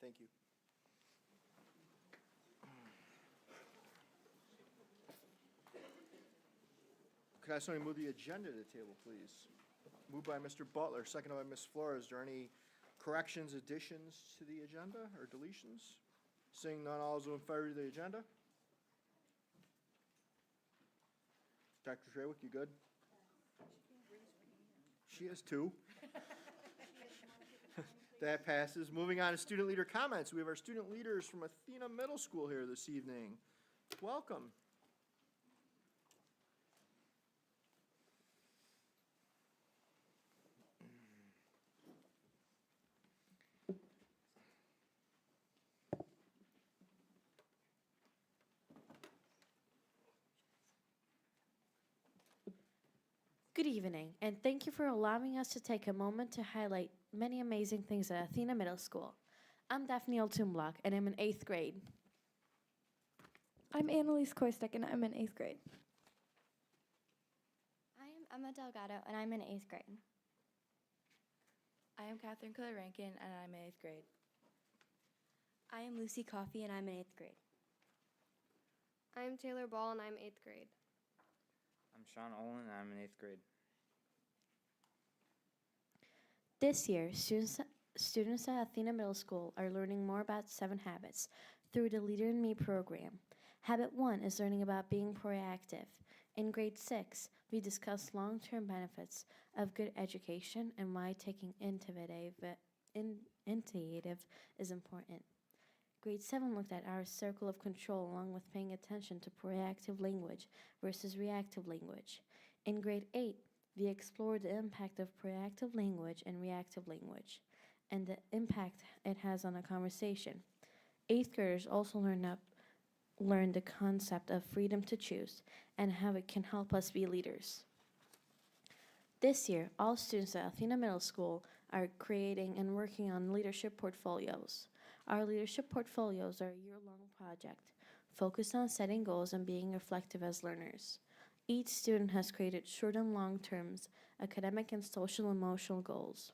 Thank you. Could I have somebody move the agenda to the table, please? Moved by Mr. Butler, seconded by Ms. Flores. Is there any corrections, additions to the agenda or deletions? Seeing none, all those in favor of the agenda? Dr. Trawick, you good? She has two. That passes. Moving on to student leader comments. We have our student leaders from Athena Middle School here this evening. Welcome. Good evening, and thank you for allowing us to take a moment to highlight many amazing things at Athena Middle School. I'm Daphne Altumblock, and I'm in 8th grade. I'm Annalise Koistek, and I'm in 8th grade. I am Emma Delgado, and I'm in 8th grade. I am Catherine Rankin, and I'm in 8th grade. I am Lucy Coffey, and I'm in 8th grade. I'm Taylor Ball, and I'm 8th grade. I'm Sean Olin, and I'm in 8th grade. This year, students at Athena Middle School are learning more about 7 habits through the Leader in Me program. Habit 1 is learning about being proactive. In grade 6, we discussed long-term benefits of good education and why taking initiative is important. Grade 7 looked at our circle of control along with paying attention to proactive language versus reactive language. In grade 8, we explored the impact of proactive language and reactive language and the impact it has on a conversation. 8th graders also learned the concept of freedom to choose and how it can help us be leaders. This year, all students at Athena Middle School are creating and working on leadership portfolios. Our leadership portfolios are a year-long project focused on setting goals and being reflective as learners. Each student has created short and long terms, academic and social emotional goals.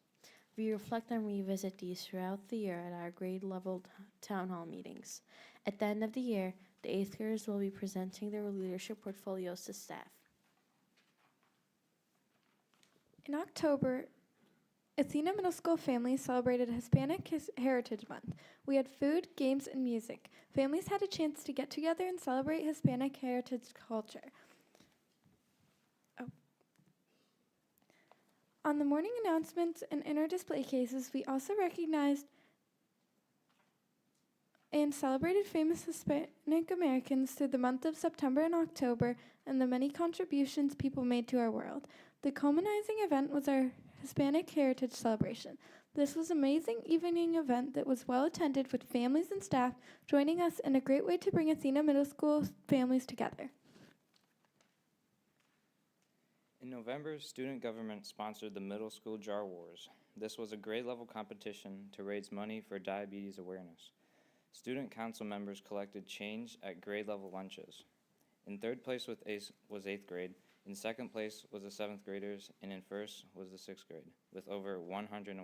We reflect and revisit these throughout the year at our grade level town hall meetings. At the end of the year, the 8th graders will be presenting their leadership portfolios to staff. In October, Athena Middle School families celebrated Hispanic Heritage Month. We had food, games, and music. Families had a chance to get together and celebrate Hispanic heritage culture. On the morning announcements and inner display cases, we also recognized and celebrated famous Hispanic Americans through the month of September and October and the many contributions people made to our world. The culminating event was our Hispanic Heritage Celebration. This was an amazing evening event that was well attended with families and staff joining us and a great way to bring Athena Middle School families together. In November, student government sponsored the Middle School Jar Wars. This was a grade-level competition to raise money for diabetes awareness. Student council members collected change at grade-level lunches. In 3rd place was 8th grade, in 2nd place was the 7th graders, and in 1st was the 6th grade, with over $101.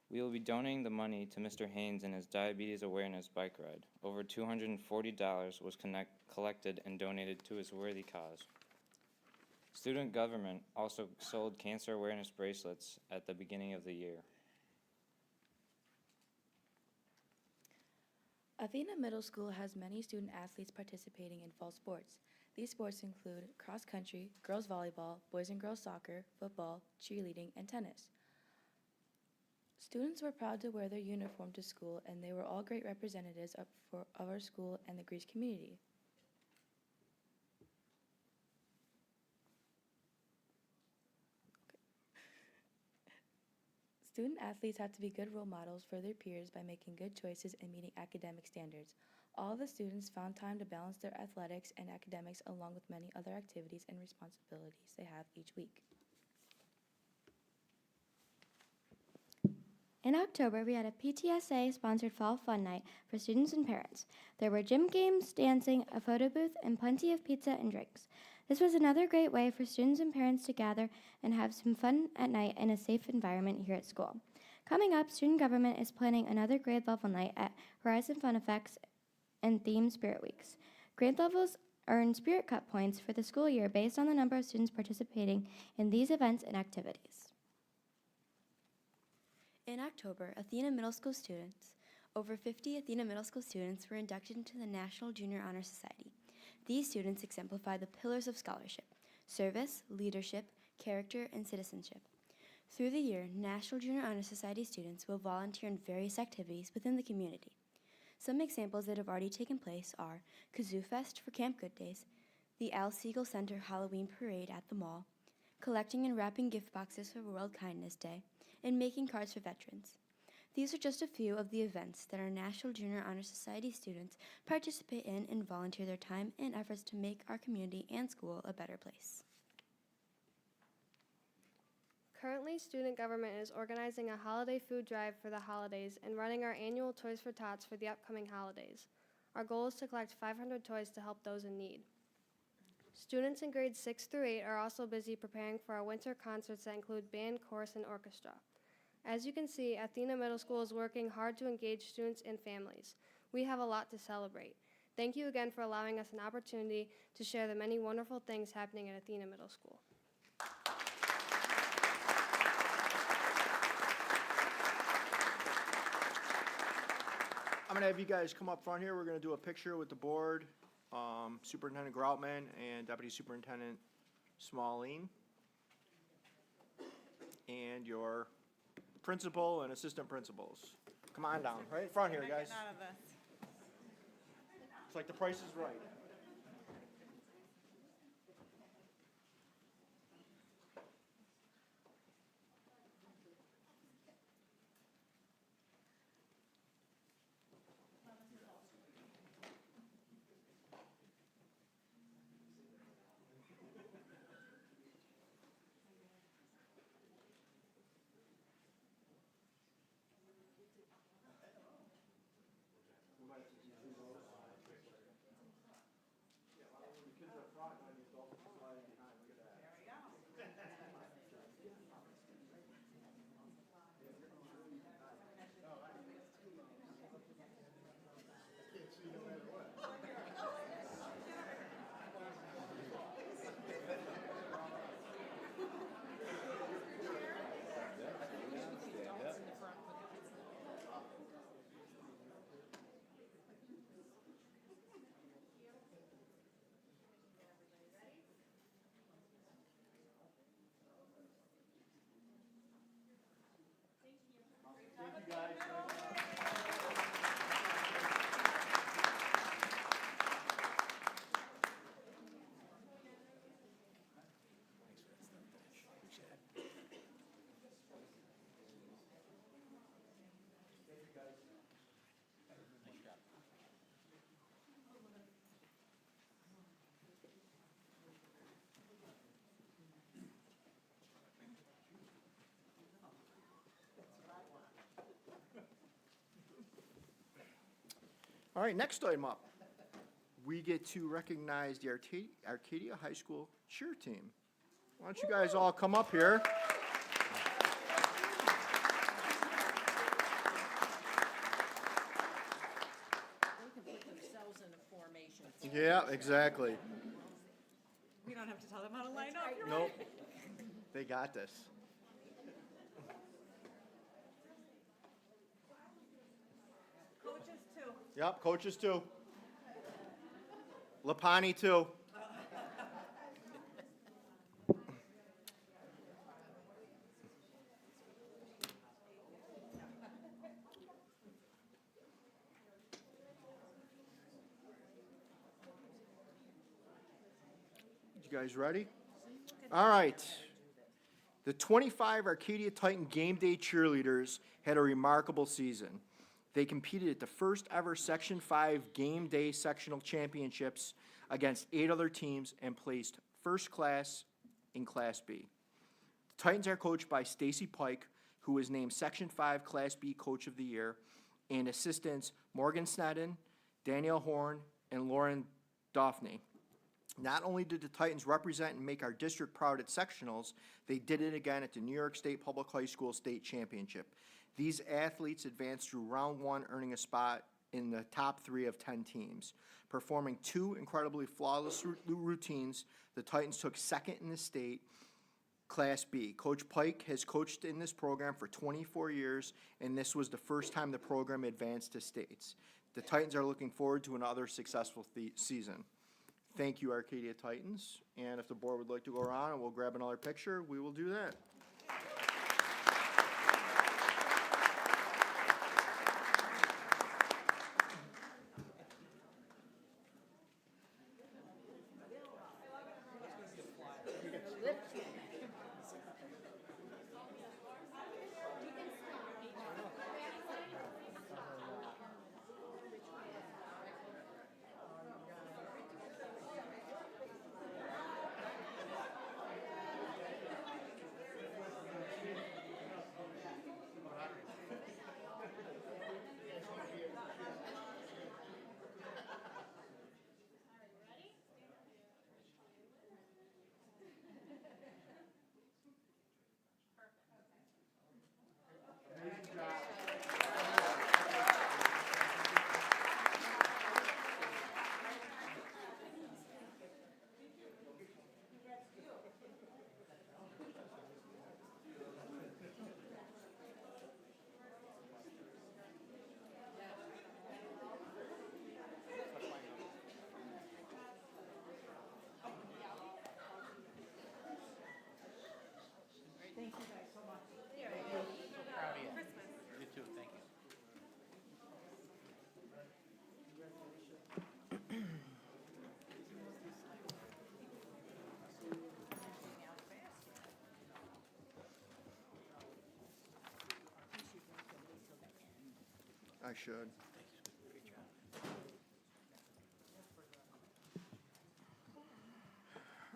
We will be donating the money to Mr. Haynes and his diabetes awareness bike ride. Over $240 was collected and donated to his worthy cause. Student government also sold cancer awareness bracelets at the beginning of the year. Athena Middle School has many student athletes participating in fall sports. These sports include cross country, girls volleyball, boys and girls soccer, football, cheerleading, and tennis. Students were proud to wear their uniform to school, and they were all great representatives of our school and the Greece community. Student athletes have to be good role models for their peers by making good choices and meeting academic standards. All of the students found time to balance their athletics and academics along with many other activities and responsibilities they have each week. In October, we had a PTSA-sponsored Fall Fun Night for students and parents. There were gym games, dancing, a photo booth, and plenty of pizza and drinks. This was another great way for students and parents to gather and have some fun at night in a safe environment here at school. Coming up, student government is planning another grade level night at Horizon Fun Effects and Theme Spirit Weeks. Grade levels earn Spirit Cup points for the school year based on the number of students participating in these events and activities. In October, over 50 Athena Middle School students were inducted into the National Junior Honor Society. These students exemplify the pillars of scholarship: service, leadership, character, and citizenship. Through the year, National Junior Honor Society students will volunteer in various activities within the community. Some examples that have already taken place are Kazoo Fest for Camp Good Days, the Al Siegel Center Halloween Parade at the mall, collecting and wrapping gift boxes for World Kindness Day, and making cards for veterans. These are just a few of the events that our National Junior Honor Society students participate in and volunteer their time and efforts to make our community and school a better place. Currently, student government is organizing a holiday food drive for the holidays and running our annual Toys for Tots for the upcoming holidays. Our goal is to collect 500 toys to help those in need. Students in grades 6 through 8 are also busy preparing for our winter concerts that include band, chorus, and orchestra. As you can see, Athena Middle School is working hard to engage students and families. We have a lot to celebrate. Thank you again for allowing us an opportunity to share the many wonderful things happening at Athena Middle School. I'm going to have you guys come up front here. We're going to do a picture with the board, Superintendent Groutman and Deputy Superintendent Smalling, and your principal and assistant principals. Come on down, right in front here, guys. It's like The Price is Right. All right, next item up. We get to recognize the Arcadia High School cheer team. Why don't you guys all come up here? They can put themselves in a formation. Yeah, exactly. We don't have to tell them how to line up. You're Nope. They got this. Coaches too. Yep, coaches too. Lapani too. You guys ready? All right. The 25 Arcadia Titan Game Day cheerleaders had a remarkable season. They competed at the first ever Section 5 Game Day Sectional Championships against 8 other teams and placed first class in Class B. The Titans are coached by Stacy Pike, who was named Section 5 Class B Coach of the Year, and assistants Morgan Snedden, Danielle Horn, and Lauren Daphne. Not only did the Titans represent and make our district proud at sectionals, they did it again at the New York State Public High School State Championship. These athletes advanced through round 1, earning a spot in the top 3 of 10 teams. Performing 2 incredibly flawless routines, the Titans took second in the state, Class B. Coach Pike has coached in this program for 24 years, and this was the first time the program advanced to states. The Titans are looking forward to another successful season. Thank you, Arcadia Titans. And if the board would like to go around and we'll grab another picture, we will do that. I should.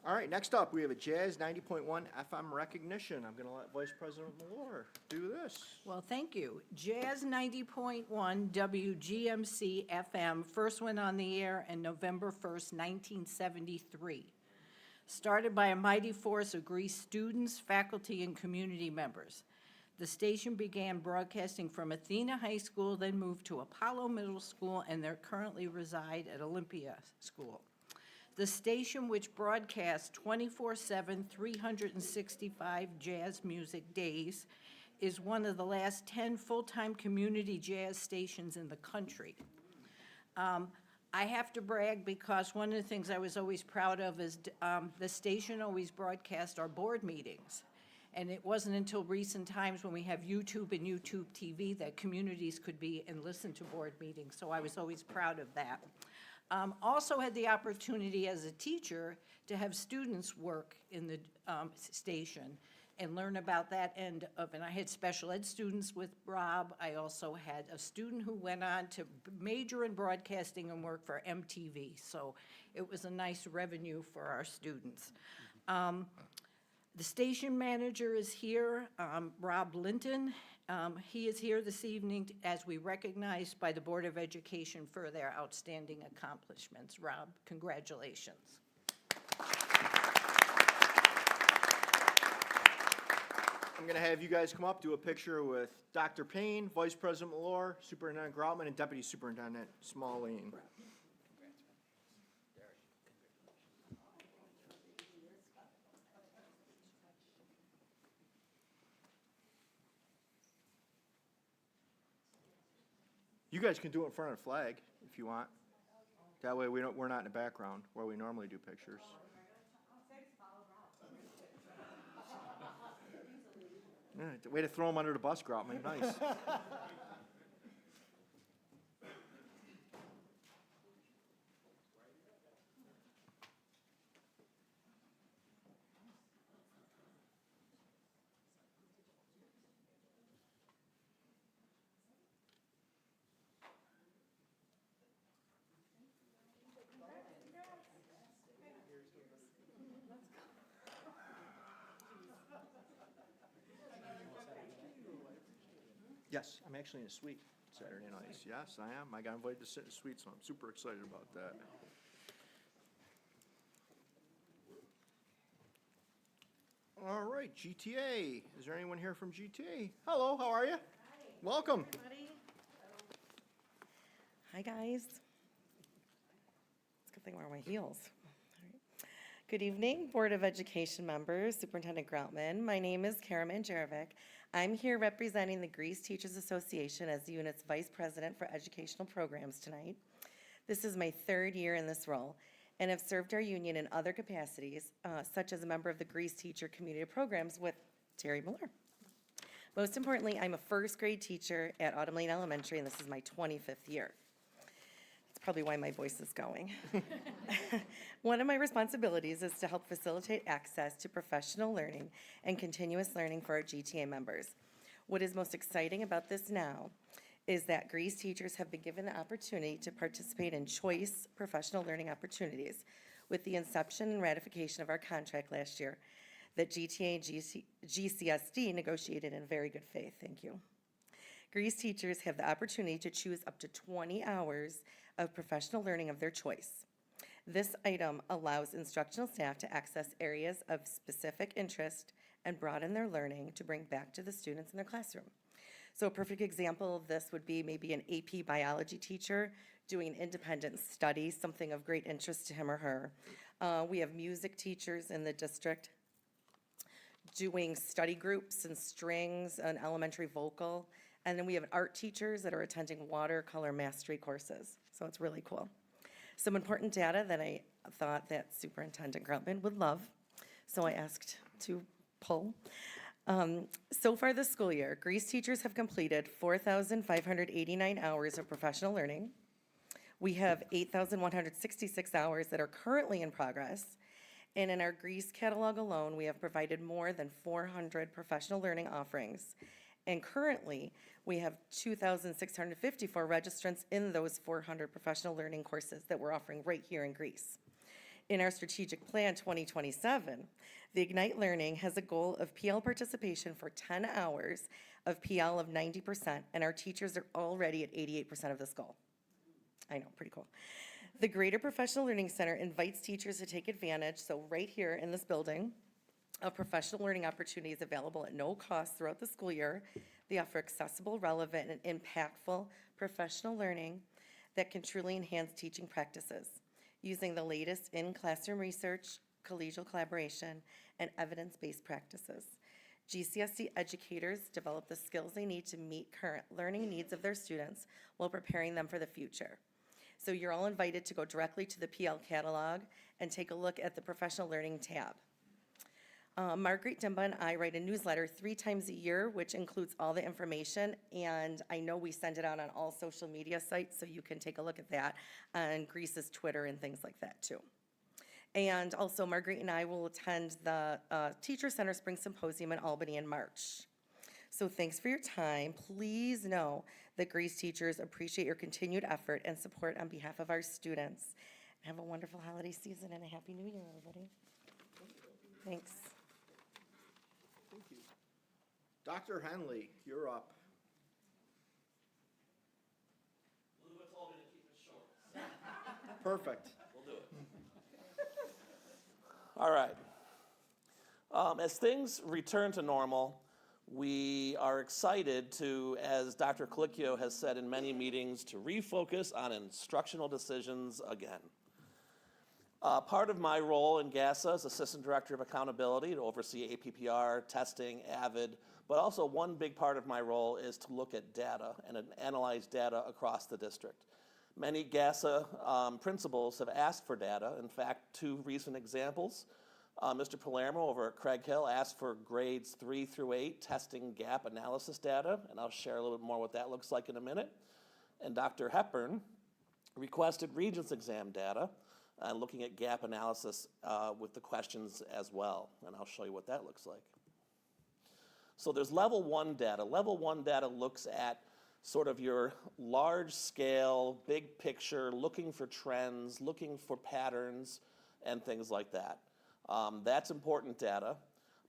All right, next up, we have a Jazz 90.1 FM recognition. I'm going to let Vice President Malore do this. Well, thank you. Jazz 90.1 WGMC FM first went on the air on November 1st, 1973. Started by a mighty force of Greece students, faculty, and community members. The station began broadcasting from Athena High School, then moved to Apollo Middle School, and they currently reside at Olympia School. The station, which broadcasts 24/7, 365 jazz music days, is one of the last 10 full-time community jazz stations in the country. I have to brag because one of the things I was always proud of is the station always broadcast our board meetings. And it wasn't until recent times when we have YouTube and YouTube TV that communities could be and listen to board meetings. So I was always proud of that. Also had the opportunity as a teacher to have students work in the station and learn about that end of, and I had special ed students with Rob. I also had a student who went on to major in broadcasting and work for MTV. So it was a nice revenue for our students. The station manager is here, Rob Linton. He is here this evening as we recognized by the Board of Education for their outstanding accomplishments. Rob, congratulations. I'm going to have you guys come up, do a picture with Dr. Payne, Vice President Malore, Superintendent Groutman, and Deputy Superintendent Smalling. You guys can do it in front of the flag if you want. That way we're not in the background where we normally do pictures. Yeah, way to throw him under the bus, Groutman. Nice. Yes, I'm actually in a suite Saturday nights. Yes, I am. I got invited to sit in a suite, so I'm super excited about that. All right, GTA. Is there anyone here from GTA? Hello, how are you? Welcome. Hi, guys. It's a good thing I'm wearing my heels. All right. Good evening, Board of Education members, Superintendent Groutman. My name is Kara Manjarovic. I'm here representing the Greece Teachers Association as the unit's Vice President for Educational Programs tonight. This is my third year in this role, and have served our union in other capacities, such as a member of the Greece Teacher Community Programs with Terry Miller. Most importantly, I'm a first grade teacher at Autumn Lane Elementary, and this is my 25th year. That's probably why my voice is going. One of my responsibilities is to help facilitate access to professional learning and continuous learning for our GTA members. What is most exciting about this now is that Greece teachers have been given the opportunity to participate in choice professional learning opportunities with the inception and ratification of our contract last year that GTA and GCSD negotiated in very good faith. Thank you. Greece teachers have the opportunity to choose up to 20 hours of professional learning of their choice. This item allows instructional staff to access areas of specific interest and broaden their learning to bring back to the students in their classroom. So a perfect example of this would be maybe an AP biology teacher doing an independent study, something of great interest to him or her. We have music teachers in the district doing study groups and strings and elementary vocal. And then we have art teachers that are attending watercolor mastery courses. So it's really cool. Some important data that I thought that Superintendent Groutman would love, so I asked to pull. So far this school year, Greece teachers have completed 4,589 hours of professional learning. We have 8,166 hours that are currently in progress. And in our Greece catalog alone, we have provided more than 400 professional learning offerings. And currently, we have 2,654 registrants in those 400 professional learning courses that we're offering right here in Greece. In our strategic plan 2027, the Ignite Learning has a goal of PL participation for 10 hours of PL of 90%, and our teachers are already at 88% of this goal. I know, pretty cool. The Greater Professional Learning Center invites teachers to take advantage, so right here in this building, of professional learning opportunities available at no cost throughout the school year. They offer accessible, relevant, and impactful professional learning that can truly enhance teaching practices, using the latest in-classroom research, collegial collaboration, and evidence-based practices. GCSD educators develop the skills they need to meet current learning needs of their students while preparing them for the future. So you're all invited to go directly to the PL catalog and take a look at the professional learning tab. Margaret Dimba and I write a newsletter 3 times a year, which includes all the information, and I know we send it out on all social media sites, so you can take a look at that on Greece's Twitter and things like that too. And also, Margaret and I will attend the Teacher Center Spring Symposium in Albany in March. So thanks for your time. Please know that Greece teachers appreciate your continued effort and support on behalf of our students. Have a wonderful holiday season and a Happy New Year, everybody. Thanks. Thank you. Dr. Henley, you're up. Elizabeth told me to keep it short. Perfect. We'll do it. All right. As things return to normal, we are excited to, as Dr. Colicchio has said in many meetings, to refocus on instructional decisions again. Part of my role in GASA is Assistant Director of Accountability to oversee APPR, testing, AVID, but also one big part of my role is to look at data and analyze data across the district. Many GASA principals have asked for data. In fact, 2 recent examples. Mr. Palermo over at Craig Hill asked for grades 3 through 8 testing gap analysis data, and I'll share a little bit more what that looks like in a minute. And Dr. Hepburn requested Regents exam data, looking at gap analysis with the questions as well, and I'll show you what that looks like. So there's level 1 data. Level 1 data looks at sort of your large scale, big picture, looking for trends, looking for patterns, and things like that. That's important data.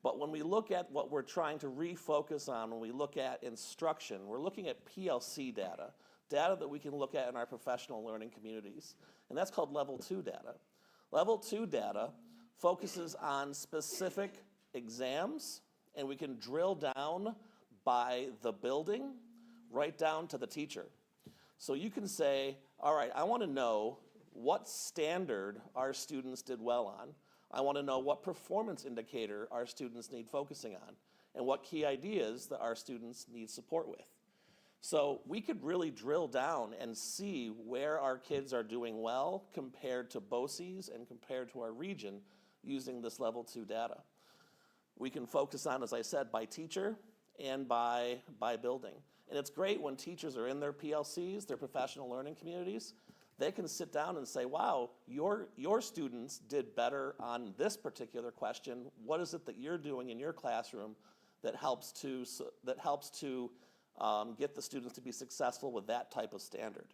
But when we look at what we're trying to refocus on, when we look at instruction, we're looking at PLC data, data that we can look at in our professional learning communities. And that's called level 2 data. Level 2 data focuses on specific exams, and we can drill down by the building, right down to the teacher. So you can say, all right, I want to know what standard our students did well on. I want to know what performance indicator our students need focusing on, and what key ideas that our students need support with. So we could really drill down and see where our kids are doing well compared to BOCES and compared to our region using this level 2 data. We can focus on, as I said, by teacher and by building. And it's great when teachers are in their PLCs, their professional learning communities, they can sit down and say, wow, your students did better on this particular question. What is it that you're doing in your classroom that helps to get the students to be successful with that type of standard?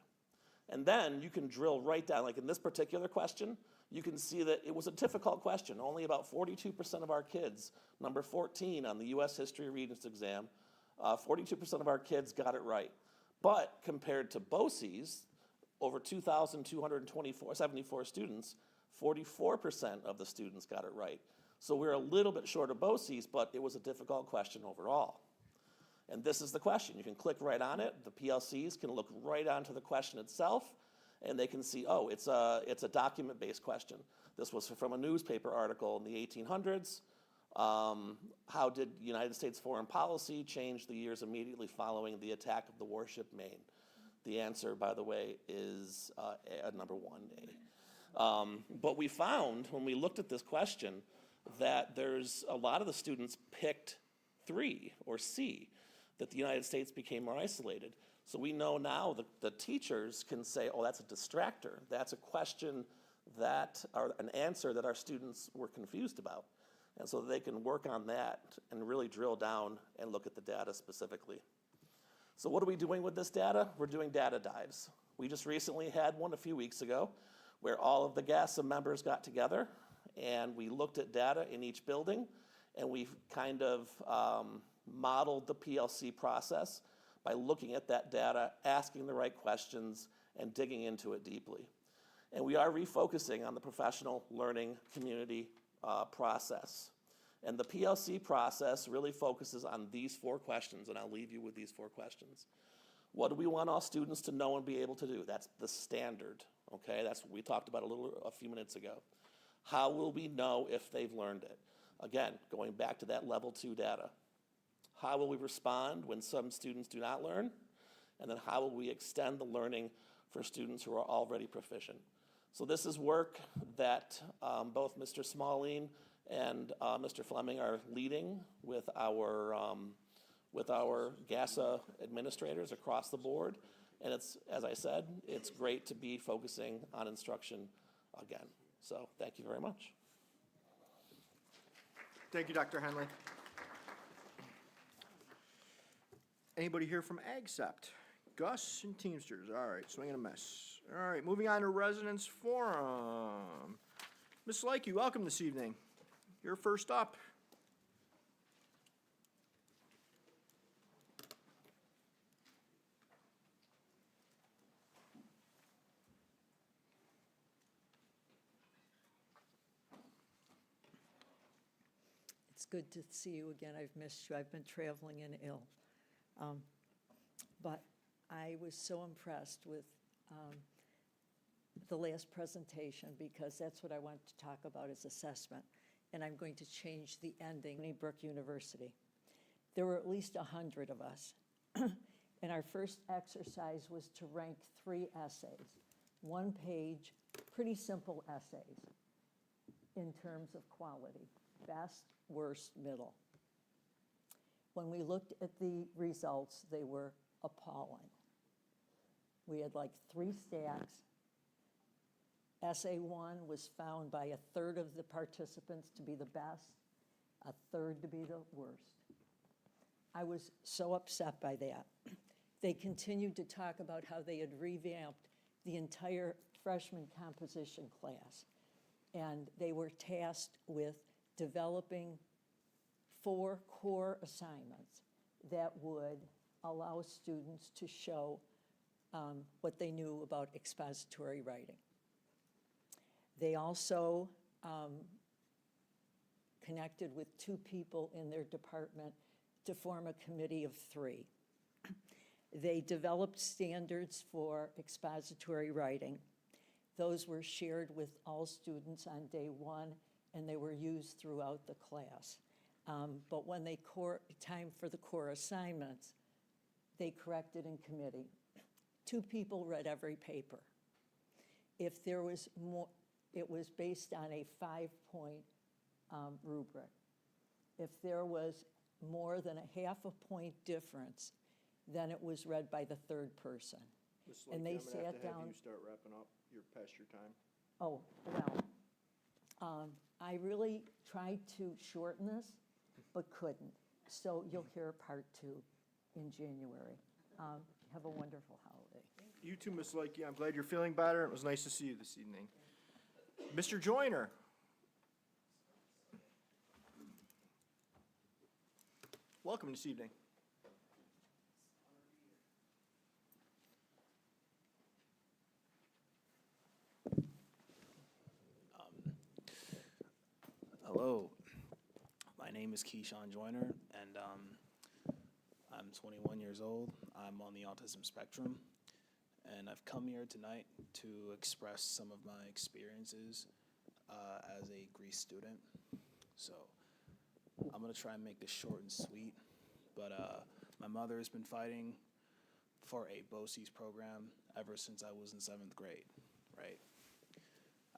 And then you can drill right down, like in this particular question, you can see that it was a difficult question. Only about 42% of our kids, number 14 on the US History Regents exam, 42% of our kids got it right. But compared to BOCES, over 2,274 students, 44% of the students got it right. So we're a little bit short of BOCES, but it was a difficult question overall. And this is the question. You can click right on it. The PLCs can look right onto the question itself, and they can see, oh, it's a document-based question. This was from a newspaper article in the 1800s. How did United States foreign policy change the years immediately following the attack of the warship Maine? The answer, by the way, is number 1A. But we found, when we looked at this question, that there's a lot of the students picked 3 or C, that the United States became more isolated. So we know now that the teachers can say, oh, that's a distractor. That's a question that, or an answer that our students were confused about. And so they can work on that and really drill down and look at the data specifically. So what are we doing with this data? We're doing data dives. We just recently had one a few weeks ago where all of the GASA members got together and we looked at data in each building, and we kind of modeled the PLC process by looking at that data, asking the right questions, and digging into it deeply. And we are refocusing on the professional learning community process. And the PLC process really focuses on these 4 questions, and I'll leave you with these 4 questions. What do we want all students to know and be able to do? That's the standard, okay? That's what we talked about a few minutes ago. How will we know if they've learned it? Again, going back to that level 2 data. How will we respond when some students do not learn? And then how will we extend the learning for students who are already proficient? So this is work that both Mr. Smalling and Mr. Fleming are leading with our GASA administrators across the board. And it's, as I said, it's great to be focusing on instruction again. So thank you very much. Thank you, Dr. Henley. Anybody here from AgSept? Gus and Teamsters. All right, swing and a miss. All right, moving on to Residents Forum. Ms. Likey, welcome this evening. You're first up. It's good to see you again. I've missed you. I've been traveling and ill. But I was so impressed with the last presentation, because that's what I want to talk about is assessment. And I'm going to change the ending. Brook University. There were at least 100 of us. And our first exercise was to rank 3 essays, 1 page, pretty simple essays in terms of quality, best, worst, middle. When we looked at the results, they were appalling. We had like 3 stacks. Essay 1 was found by 1/3 of the participants to be the best, 1/3 to be the worst. I was so upset by that. They continued to talk about how they had revamped the entire freshman composition class, and they were tasked with developing 4 core assignments that would allow students to show what they knew about expository writing. They also connected with 2 people in their department to form a committee of 3. They developed standards for expository writing. Those were shared with all students on day one, and they were used throughout the class. But when time for the core assignments, they corrected in committee. 2 people read every paper. If there was more, it was based on a 5-point rubric. If there was more than a half a point difference, then it was read by the 3rd person. Ms. And Lakey, they I'm gonna have sat to have down. you start wrapping up. You're past your time. Oh, well, I really tried to shorten this, but couldn't. So you'll hear part 2 in January. Have a wonderful holiday. You too, Ms. Lakey. I'm glad you're feeling better. It was nice to see you this evening. Mr. Joyner. Welcome this evening. Hello, my name is Keyshawn Joyner, and I'm 21 years old. I'm on the autism spectrum, and I've come here tonight to express some of my experiences as a Greece student. So I'm gonna try and make this short and sweet, but my mother has been fighting for a BOCES program ever since I was in 7th grade, right?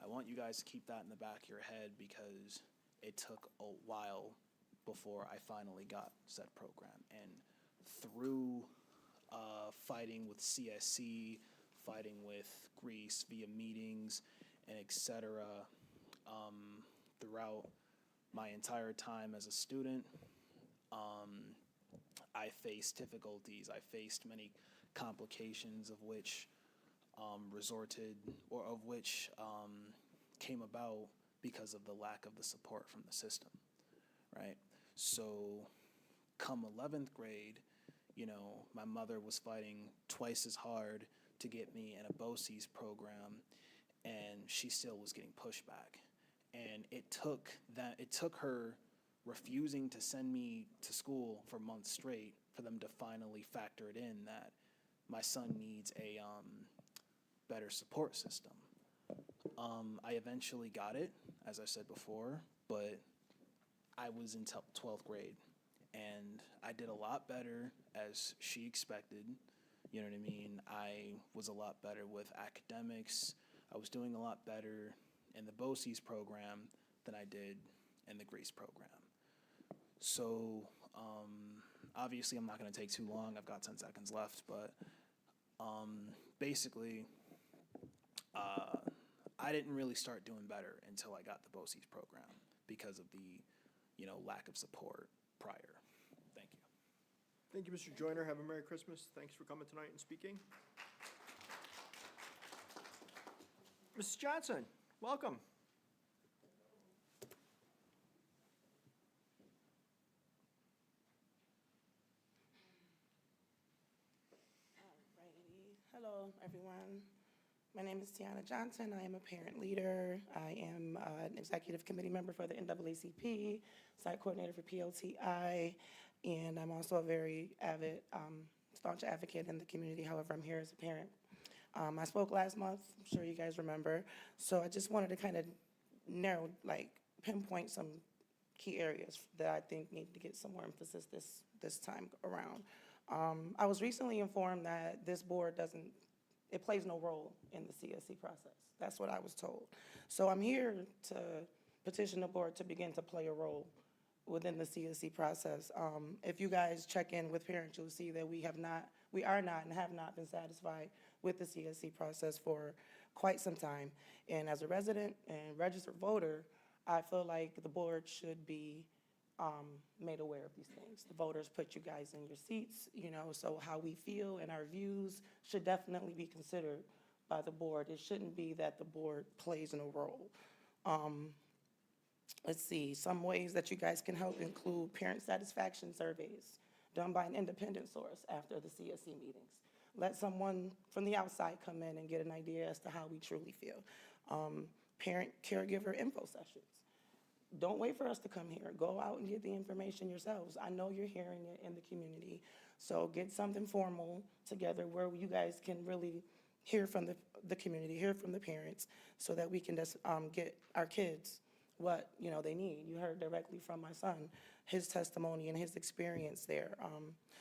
I want you guys to keep that in the back of your head because it took a while before I finally got said program. And through fighting with CSC, fighting with Greece via meetings, and etc., throughout my entire time as a student, I faced difficulties. I faced many complications of which came about because of the lack of the support from the system, right? So come 11th grade, you know, my mother was fighting twice as hard to get me in a BOCES program, and she still was getting pushback. And it took her refusing to send me to school for months straight for them to finally factor it in that my son needs a better support system. I eventually got it, as I said before, but I was in 12th grade, and I did a lot better as she expected. You know what I mean? I was a lot better with academics. I was doing a lot better in the BOCES program than I did in the Greece program. So obviously I'm not going to take too long. I've got 10 seconds left, but basically I didn't really start doing better until I got the BOCES program because of the, you know, lack of support prior. Thank you. Thank you, Mr. Joyner. Have a Merry Christmas. Thanks for coming tonight and speaking. Mrs. Johnson, welcome. Alrighty. Hello, everyone. My name is Tiana Johnson. I am a parent leader. I am an executive committee member for the NAACP, site coordinator for PLTI, and I'm also a very avid, staunch advocate in the community. However, I'm here as a parent. I spoke last month, I'm sure you guys remember. So I just wanted to kind of pinpoint some key areas that I think need to get some more emphasis this time around. I was recently informed that this board it plays no role in the CSC process. That's what I was told. So I'm here to petition the board to begin to play a role within the CSC process. If you guys check in with parents, you'll see that we are not and have not been satisfied with the CSC process for quite some time. And as a resident and registered voter, I feel like the board should be made aware of these things. The voters put you guys in your seats, you know, so how we feel and our views should definitely be considered by the board. It shouldn't be that the board plays no role. Let's see, some ways that you guys can help include parent satisfaction surveys done by an independent source after the CSC meetings. Let someone from the outside come in and get an idea as to how we truly feel. Parent caregiver info sessions. don't wait for us to come here. Go out and get the information yourselves. I know you're hearing it in the community. So get something formal together where you guys can really hear from the community, hear from the parents, so that we can just get our kids what, they need. You heard directly from my son, his testimony and his experience there.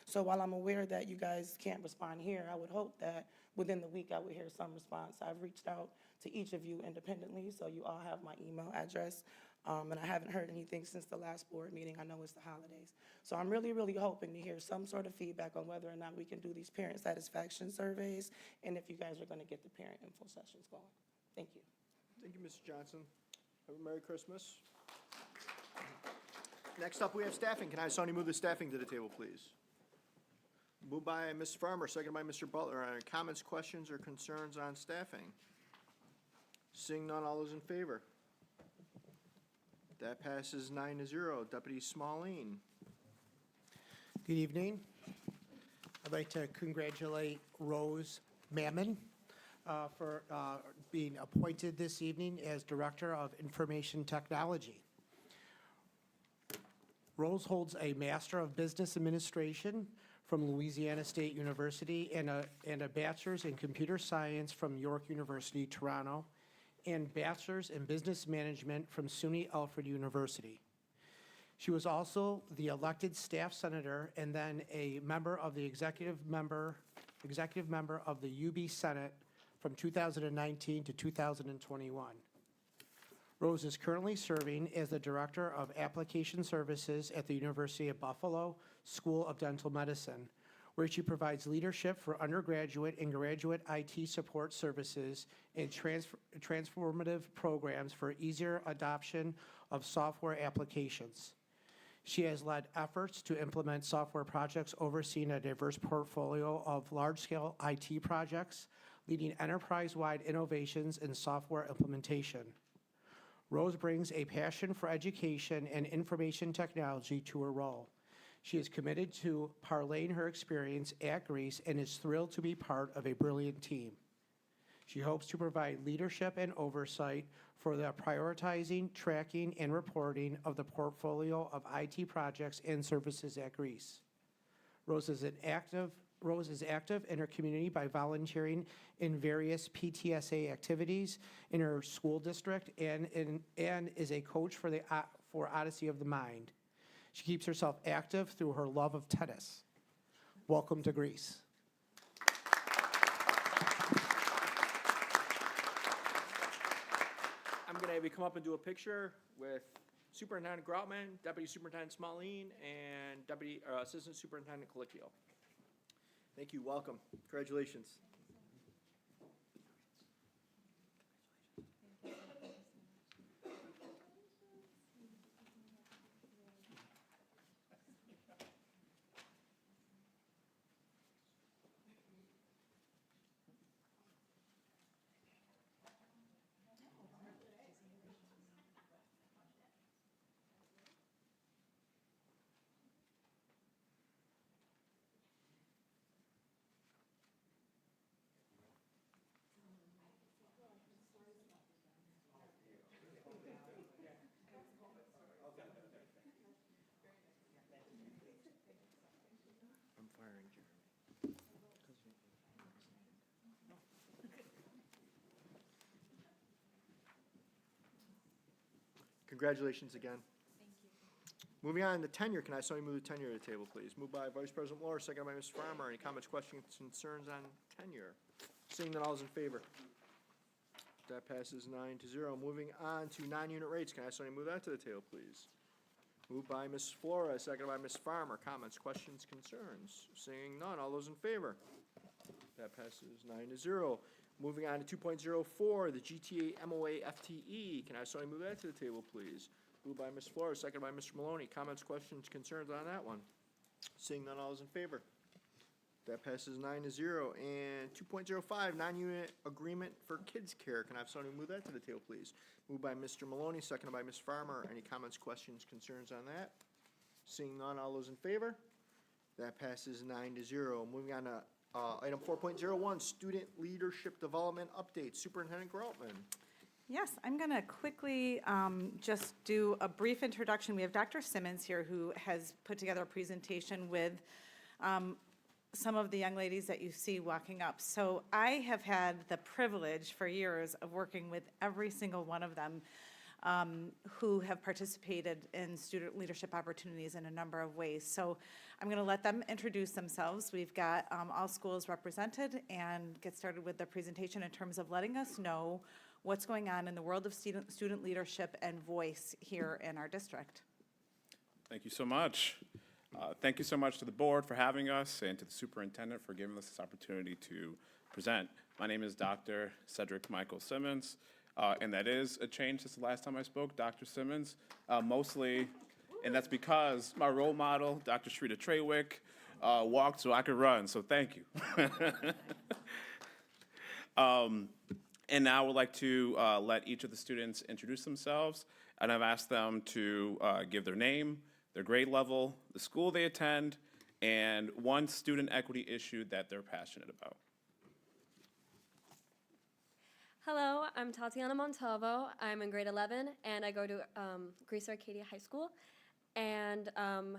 So while I'm aware that you guys can't respond here, I would hope that within the week I would hear some response. I've reached out to each of you independently, so you all have my email address. And I haven't heard anything since the last board meeting. I know it's the holidays. So I'm really, really hoping to hear some sort of feedback on whether or not we can do these parent satisfaction surveys, and if you guys are going to get the parent info sessions going. Thank you. Thank you, Mrs. Johnson. Have a Merry Christmas. Next up, we have staffing. Can I have Sonny move the staffing to the table, please? Moved by Ms. Farmer, seconded by Mr. Butler. Any comments, questions, or concerns on staffing? Seeing none, all those in favor? That passes 9-0. Deputy Smallene. Good evening. I'd like to congratulate Rose Mammon for being appointed this evening as Director of Information Technology. Rose holds a Master of Business Administration from Louisiana State University and a Bachelor's in Computer Science from York University, Toronto, and Bachelor's in Business Management from SUNY Alfred University. She was also the elected staff senator and then a member of the executive member of the UB Senate from 2019 to 2021. Rose is currently serving as the Director of Application Services at the University of Buffalo School of Dental Medicine, where she provides leadership for undergraduate and graduate IT support services and transformative programs for easier adoption of software applications. She has led efforts to implement software projects overseeing a diverse portfolio of large-scale IT projects, leading enterprise-wide innovations in software implementation. Rose brings a passion for education and information technology to her role. She is committed to parlaying her experience at Greece and is thrilled to be part of a brilliant team. She hopes to provide leadership and oversight for the prioritizing, tracking, and reporting of the portfolio of IT projects and services at Greece. Rose is active in her community by volunteering in various PTSA activities in her school district and is a coach for Odyssey of the Mind. She keeps herself active through her love of tennis. Welcome to Greece. I'm going to have you come up and do a picture with Superintendent Groutman, Deputy Superintendent Smallene, and Assistant Superintendent Colicchio. Thank you. Welcome. Congratulations. I'm firing Jeremy. Congratulations again. Thank you. Moving on to tenure, can I somebody move the tenure to the table, please? Moved by Vice President Lohr, seconded by Ms. Farmer. Any comments, questions, concerns on tenure? Seeing none, all is in favor. That passes 9-0. Moving on to non-unit rates, can I somebody move that to the table, please? Moved by Ms. Flores, seconded by Ms. Farmer. Comments, questions, concerns? Seeing none, all those in favor. That passes 9-0. Moving on to 2.04, the GTA MOA FTE. Can I somebody move that to the table, please? Moved by Ms. Flores, seconded by Mr. Maloney. Comments, questions, concerns on that one? Seeing none, all those in favor. That passes 9-0. And 2.05, non-unit agreement for kids care. Can I have somebody move that to the table, please? Moved by Mr. Maloney, seconded by Ms. Farmer. Any comments, questions, concerns on that? Seeing none, all those in favor? That passes 9-0. Moving on to item 4.01, student leadership development update. Superintendent Groutman. Yes, I'm going to quickly just do a brief introduction. We have Dr. Simmons here, who has put together a presentation with some of the young ladies that you see walking up. So I have had the privilege for years of working with every single one of them who have participated in student leadership opportunities in a number of ways. So I'm going to let them introduce themselves. We've got all schools represented and get started with the presentation in terms of letting us know what's going on in the world of student leadership and voice here in our district. Thank you so much. Thank you so much to the board for having us and to the superintendent for giving us this opportunity to present. My name is Dr. Cedric Michael Simmons, and that is a change since the last time I spoke, Dr. Simmons, mostly, and that's because my role model, Dr. Shrita Treywick, walked so I could run, so thank you. And now I would like to let each of the students introduce themselves, and I've asked them to give their name, their grade level, the school they attend, and one student equity issue that they're passionate about. Hello, I'm Tatiana Montalvo. I'm in grade 11, and I go to Grace Arcadia High School. And an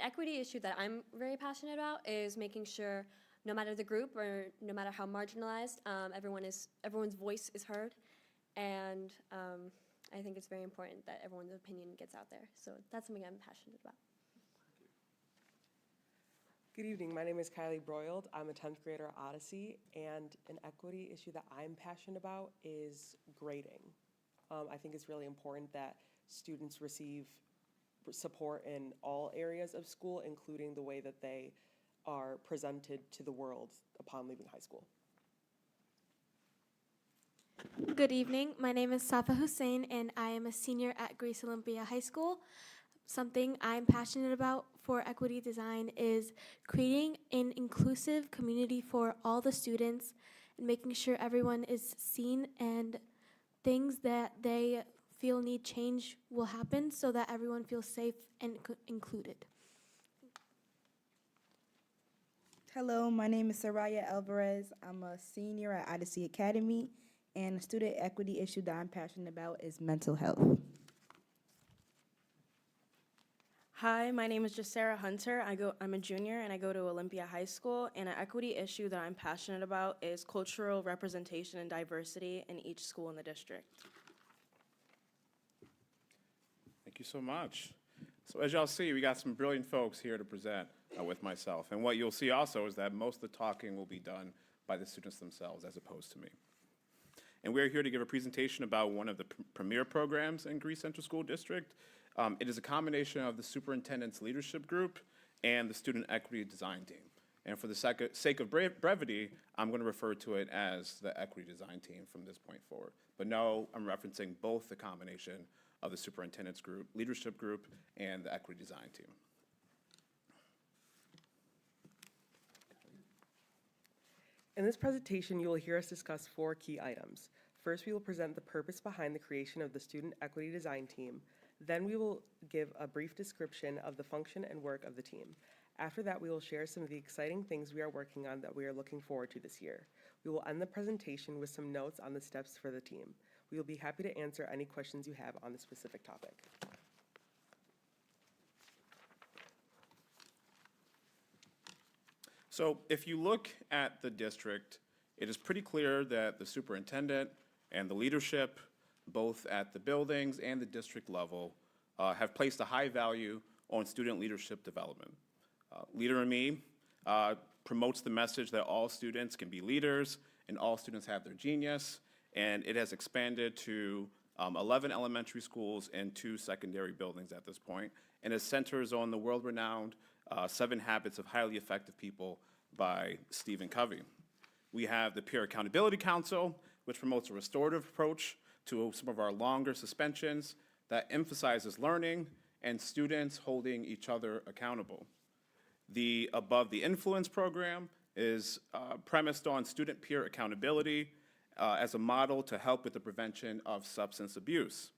equity issue that I'm very passionate about is making sure no matter the group or no matter how marginalized, everyone's voice is heard. And I think it's very important that everyone's opinion gets out there. So that's something I'm passionate about. Good evening, my name is Kylie Broiled. I'm a 10th grader at Odyssey, and an equity issue that I'm passionate about is grading. I think it's really important that students receive support in all areas of school, including the way that they are presented to the world upon leaving high school. Good evening, my name is Safa Hussein, and I am a senior at Grace Olympia High School. Something I'm passionate about for equity design is creating an inclusive community for all the students and making sure everyone is seen and things that they feel need change will happen so that everyone feels safe and included. Hello, my name is Soraya Alvarez. I'm a senior at Odyssey Academy, and a student equity issue that I'm passionate about is mental health. Hi, my name is Jacera Hunter. I'm a junior and I go to Olympia High School, and an equity issue that I'm passionate about is cultural representation and diversity in each school in the district. Thank you so much. So as y'all see, we got some brilliant folks here to present with myself. And what you'll see also is that most of the talking will be done by the students themselves as opposed to me. And we're here to give a presentation about one of the premier programs in Greece Central School District. It is a combination of the superintendent's leadership group and the student equity design team. And for the sake of brevity, I'm going to refer to it as the equity design team from this point forward. But no, I'm referencing both the combination of the superintendent's group, leadership group, and the equity design team. In this presentation, you will hear us discuss 4 key items. First, we will present the purpose behind the creation of the Student Equity Design Team. Then we will give a brief description of the function and work of the team. After that, we will share some of the exciting things we are working on that we are looking forward to this year. We will end the presentation with some notes on the steps for the team. We will be happy to answer any questions you have on the specific topic. So if you look at the district, it is pretty clear that the superintendent and the leadership, both at the buildings and the district level, have placed a high value on student leadership development. Leader in Me promotes the message that all students can be leaders and all students have their genius, and it has expanded to 11 elementary schools and 2 secondary buildings at this point, and it centers on the world-renowned 7 Habits of Highly Effective People by Stephen Covey. We have the Peer Accountability Council, which promotes a restorative approach to some of our longer suspensions that emphasizes learning and students holding each other accountable. The Above the Influence program is premised on student peer accountability as a model to help with the prevention of substance abuse.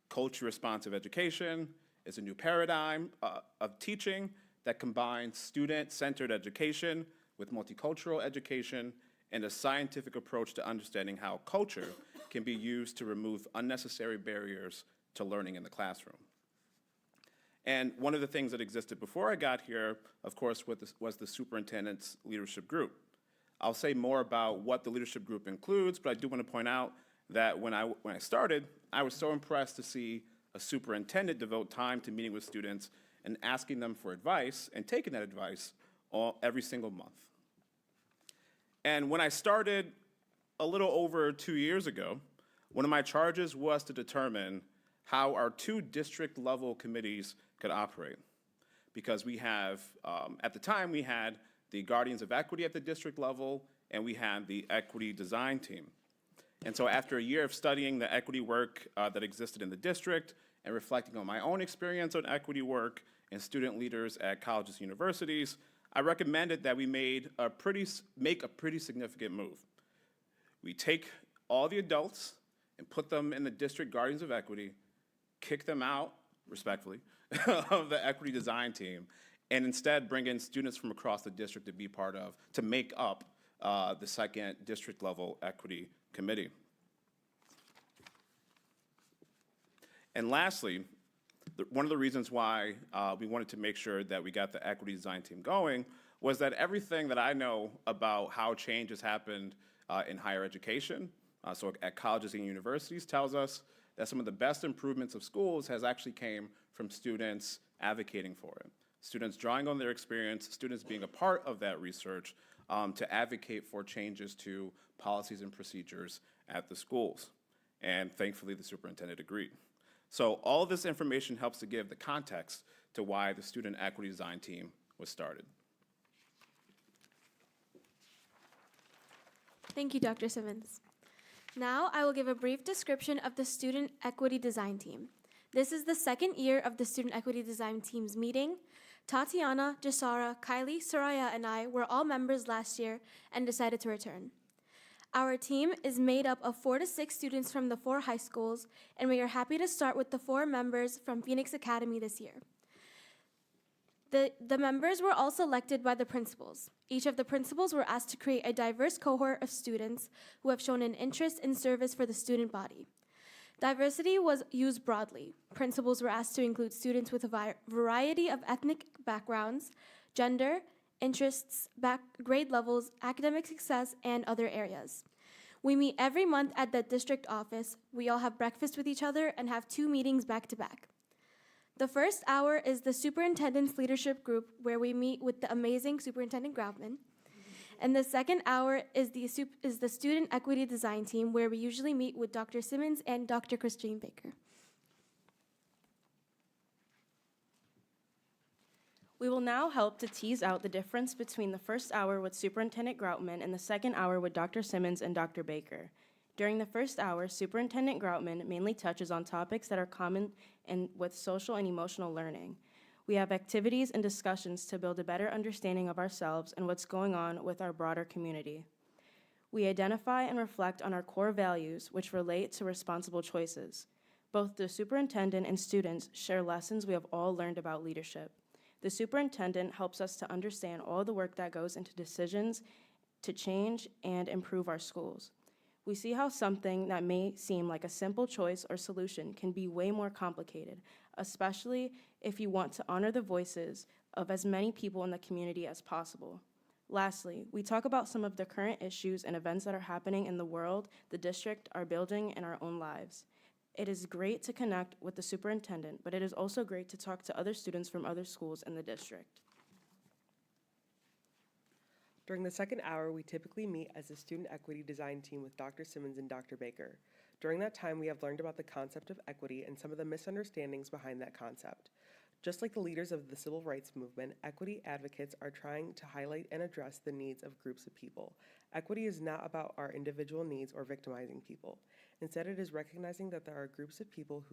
Culture responsive education is a new paradigm of teaching that combines student-centered education with multicultural education and a scientific approach to understanding how culture can be used to remove unnecessary barriers to learning in the classroom. And one of the things that existed before I got here, of course, was the superintendent's leadership group. I'll say more about what the leadership group includes, but I do want to point out that when I started, I was so impressed to see a superintendent devote time to meeting with students and asking them for advice and taking that advice every single month. And when I started a little over 2 years ago, one of my charges was to determine how our 2 district-level committees could operate. Because we have, at the time, we had the Guardians of Equity at the district level, and we had the Equity Design Team. And so after a year of studying the equity work that existed in the district and reflecting on my own experience on equity work and student leaders at colleges and universities, I recommended that we make a pretty significant move. We take all the adults and put them in the district Guardians of Equity, kick them out, respectfully, of the Equity Design Team, and instead bring in students from across the district to be part of, to make up the second district level equity committee. And lastly, one of the reasons why we wanted to make sure that we got the Equity Design Team going was that everything that I know about how change has happened in higher education, so at colleges and universities, tells us that some of the best improvements of schools has actually came from students advocating for it. Students drawing on their experience, students being a part of that research to advocate for changes to policies and procedures at the schools. And thankfully, the superintendent agreed. So all of this information helps to give the context to why the Student Equity Design Team was started. Thank you, Dr. Simmons. Now I will give a brief description of the Student Equity Design Team. This is the second year of the Student Equity Design Team's meeting. Tatiana, Jasara, Kylie, Soraya, and I were all members last year and decided to return. Our team is made up of 4 to 6 students from the 4 high schools, and we are happy to start with the 4 members from Phoenix Academy this year. The members were all selected by the principals. Each of the principals were asked to create a diverse cohort of students who have shown an interest in service for the student body. Diversity was used broadly. Principals were asked to include students with a variety of ethnic backgrounds, gender, interests, grade levels, academic success, and other areas. We meet every month at the district office. We all have breakfast with each other and have 2 meetings back to back. The first hour is the superintendent's leadership group, where we meet with the amazing Superintendent Groutman. And the second hour is the Student Equity Design Team, where we usually meet with Dr. Simmons and Dr. Christine Baker. We will now help to tease out the difference between the first hour with Superintendent Groutman and the second hour with Dr. Simmons and Dr. Baker. During the first hour, Superintendent Groutman mainly touches on topics that are common with social and emotional learning. We have activities and discussions to build a better understanding of ourselves and what's going on with our broader community. We identify and reflect on our core values, which relate to responsible choices. Both the superintendent and students share lessons we have all learned about leadership. The superintendent helps us to understand all the work that goes into decisions to change and improve our schools. We see how something that may seem like a simple choice or solution can be way more complicated, especially if you want to honor the voices of as many people in the community as possible. Lastly, we talk about some of the current issues and events that are happening in the world, the district, our building, and our own lives. It is great to connect with the superintendent, but it is also great to talk to other students from other schools in the district. During the second hour, we typically meet as a Student Equity Design Team with Dr. Simmons and Dr. Baker. During that time, we have learned about the concept of equity and some of the misunderstandings behind that concept. Just like the leaders of the civil rights movement, equity advocates are trying to highlight and address the needs of groups of people. Equity is not about our individual needs or victimizing people. Instead, it is recognizing that there are groups of people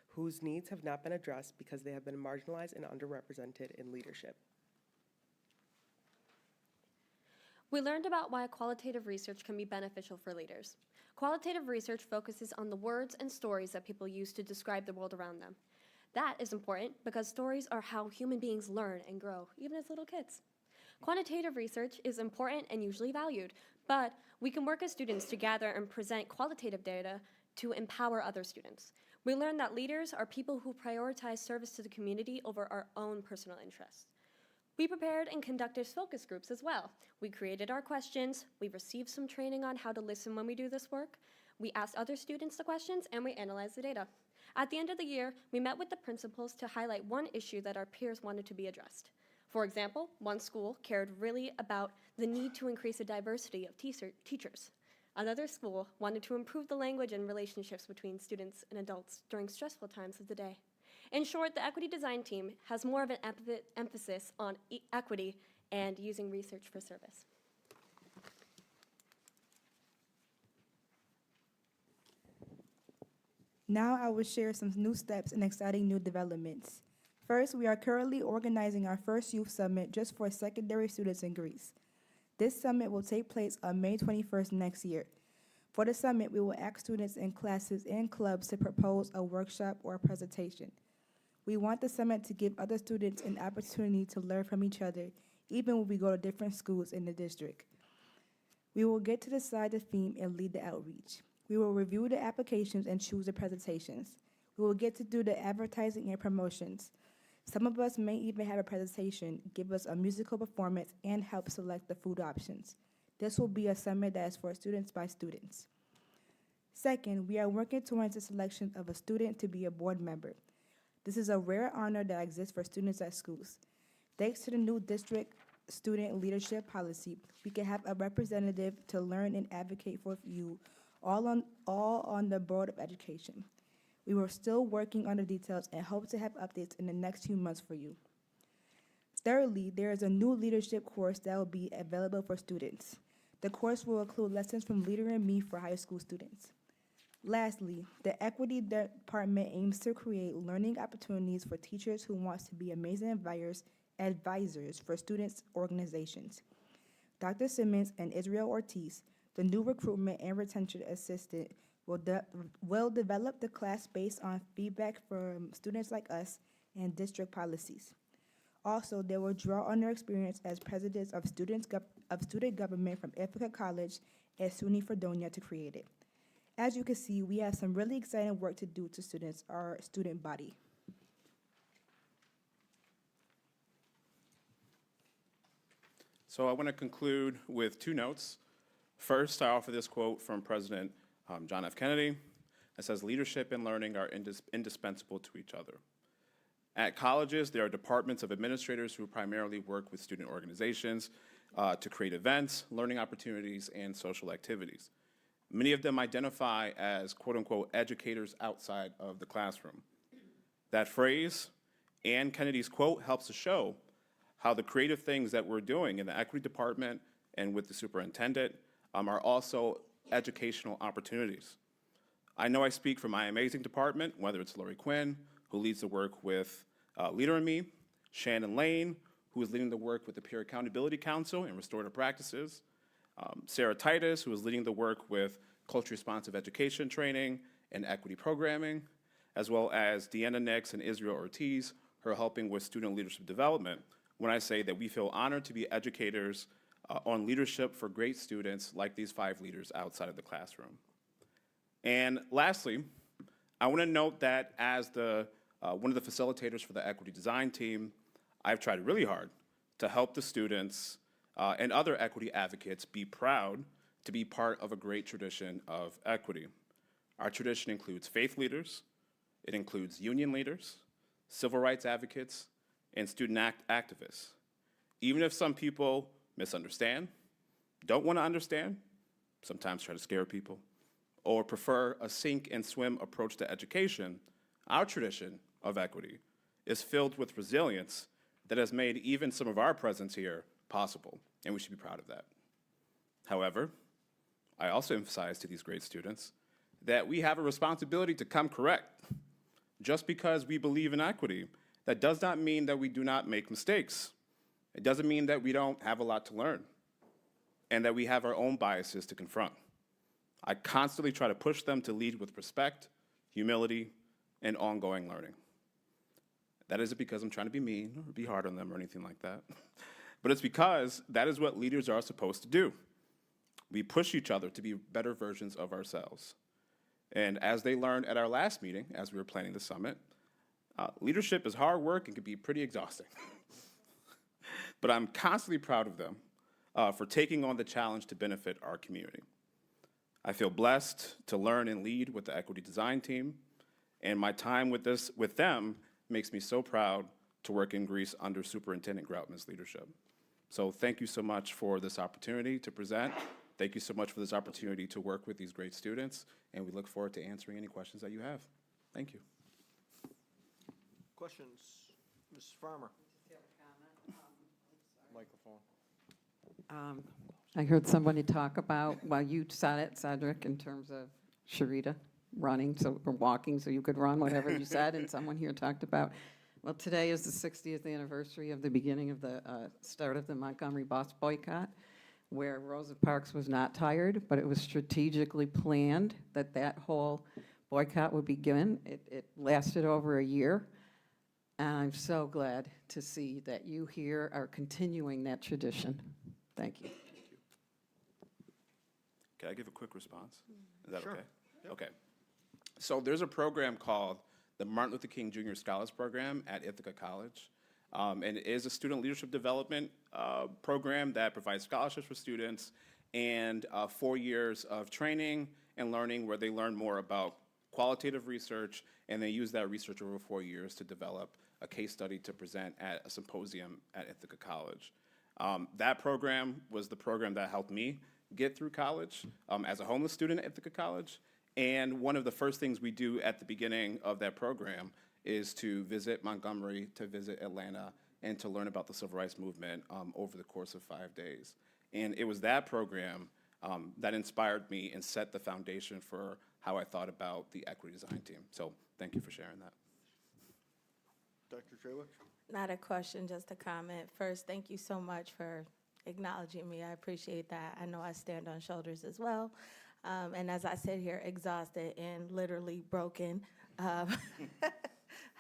whose needs have not been addressed because they have been marginalized and underrepresented in leadership. We learned about why qualitative research can be beneficial for leaders. Qualitative research focuses on the words and stories that people use to describe the world around them. That is important because stories are how human beings learn and grow, even as little kids. Quantitative research is important and usually valued, but we can work as students to gather and present qualitative data to empower other students. We learned that leaders are people who prioritize service to the community over our own personal interests. We prepared and conducted focus groups as well. We created our questions, we received some training on how to listen when we do this work, we asked other students the questions, and we analyzed the data. At the end of the year, we met with the principals to highlight one issue that our peers wanted to be addressed. For example, one school cared really about the need to increase the diversity of teachers. Another school wanted to improve the language and relationships between students and adults during stressful times of the day. In short, the equity design team has more of an emphasis on equity and using research for service. Now I will share some new steps and exciting new developments. First, we are currently organizing our first youth summit just for secondary students in Greece. This summit will take place on May 21st next year. For the summit, we will ask students in classes and clubs to propose a workshop or a presentation. We want the summit to give other students an opportunity to learn from each other, even when we go to different schools in the district. We will get to decide the theme and lead the outreach. We will review the applications and choose the presentations. We will get to do the advertising and promotions. Some of us may even have a presentation, give us a musical performance, and help select the food options. This will be a summit that is for students by students. Second, we are working towards the selection of a student to be a board member. This is a rare honor that exists for students at schools. Thanks to the new district student leadership policy, we can have a representative to learn and advocate for you, all on the Board of Education. We were still working on the details and hope to have updates in the next few months for you. Thirdly, there is a new leadership course that will be available for students. The course will include lessons from Leader in Me for high school students. Lastly, the Equity Department aims to create learning opportunities for teachers who want to be amazing advisors for students' organizations. Dr. Simmons and Israel Ortiz, the new recruitment and retention assistant, will develop the class based on feedback from students like us and district policies. Also, they will draw on their experience as presidents of student government from Ithaca College and SUNY Fredonia to create it. As you can see, we have some really exciting work to do to students, our student body. So I want to conclude with two notes. First, I offer this quote from President John F. Kennedy. It says, "Leadership and learning are indispensable to each other." At colleges, there are departments of administrators who primarily work with student organizations to create events, learning opportunities, and social activities. Many of them identify as quote-unquote educators outside of the classroom. That phrase and Kennedy's quote helps to show how the creative things that we're doing in the equity department and with the superintendent are also educational opportunities. I know I speak for my amazing department, whether it's Lori Quinn, who leads the work with Leader in Me, Shannon Lane, who is leading the work with the Peer Accountability Council and Restorative Practices, Sarah Titus, who is leading the work with culturally responsive education training and equity programming, as well as Deanna Nix and Israel Ortiz, who are helping with student leadership development, when I say that we feel honored to be educators on leadership for great students like these 5 leaders outside of the classroom. And lastly, I want to note that as one of the facilitators for the equity design team, I've tried really hard to help the students and other equity advocates be proud to be part of a great tradition of equity. Our tradition includes faith leaders, it includes union leaders, civil rights advocates, and student activists. Even if some people misunderstand, don't want to understand, sometimes try to scare people, or prefer a sink and swim approach to education, our tradition of equity is filled with resilience that has made even some of our presence here possible, and we should be proud of that. However, I also emphasize to these great students that we have a responsibility to come correct. Just because we believe in equity, that does not mean that we do not make mistakes. It doesn't mean that we don't have a lot to learn and that we have our own biases to confront. I constantly try to push them to lead with respect, humility, and ongoing learning. That isn't because I'm trying to be mean or be hard on them or anything like that. but it's because that is what leaders are supposed to do. We push each other to be better versions of ourselves. And as they learned at our last meeting, as we were planning the summit, leadership is hard work and can be pretty exhausting. But I'm constantly proud of them for taking on the challenge to benefit our community. I feel blessed to learn and lead with the equity design team, and my time with them makes me so proud to work in Greece under Superintendent Groutman's leadership. So thank you so much for this opportunity to present. Thank you so much for this opportunity to work with these great students, and we look forward to answering any questions that you have. Thank you. Questions? Ms. Farmer? Microphone. I heard somebody talk about, well, you said it, Cedric, in terms of Sharita running, or walking, so you could run, whatever you said, and someone here talked about, well, today is the 60th anniversary of the beginning of the start of the Montgomery bus boycott, where Rosa Parks was not tired, but it was strategically planned that that whole boycott would begin. It lasted over a year, and I'm so glad to see that you here are continuing that tradition. Thank you. Can I give a quick response? Is that Sure. okay? Yep. Okay. So there's a program called the Martin Luther King Jr. Scholars Program at Ithaca College. And it is a student leadership development program that provides scholarships for students and 4 years of training and learning where they learn more about qualitative research, and they use that research over 4 years to develop a case study to present at a symposium at Ithaca College. That program was the program that helped me get through college as a homeless student at Ithaca College. And one of the first things we do at the beginning of that program is to visit Montgomery, to visit Atlanta, and to learn about the civil rights movement over the course of 5 days. And it was that program that inspired me and set the foundation for how I thought about the equity design team. So thank you for sharing that. Dr. Traywick? Not a question, just a comment. First, thank you so much for acknowledging me. I appreciate that. I know I stand on shoulders as well. And as I sit here exhausted and literally broken, I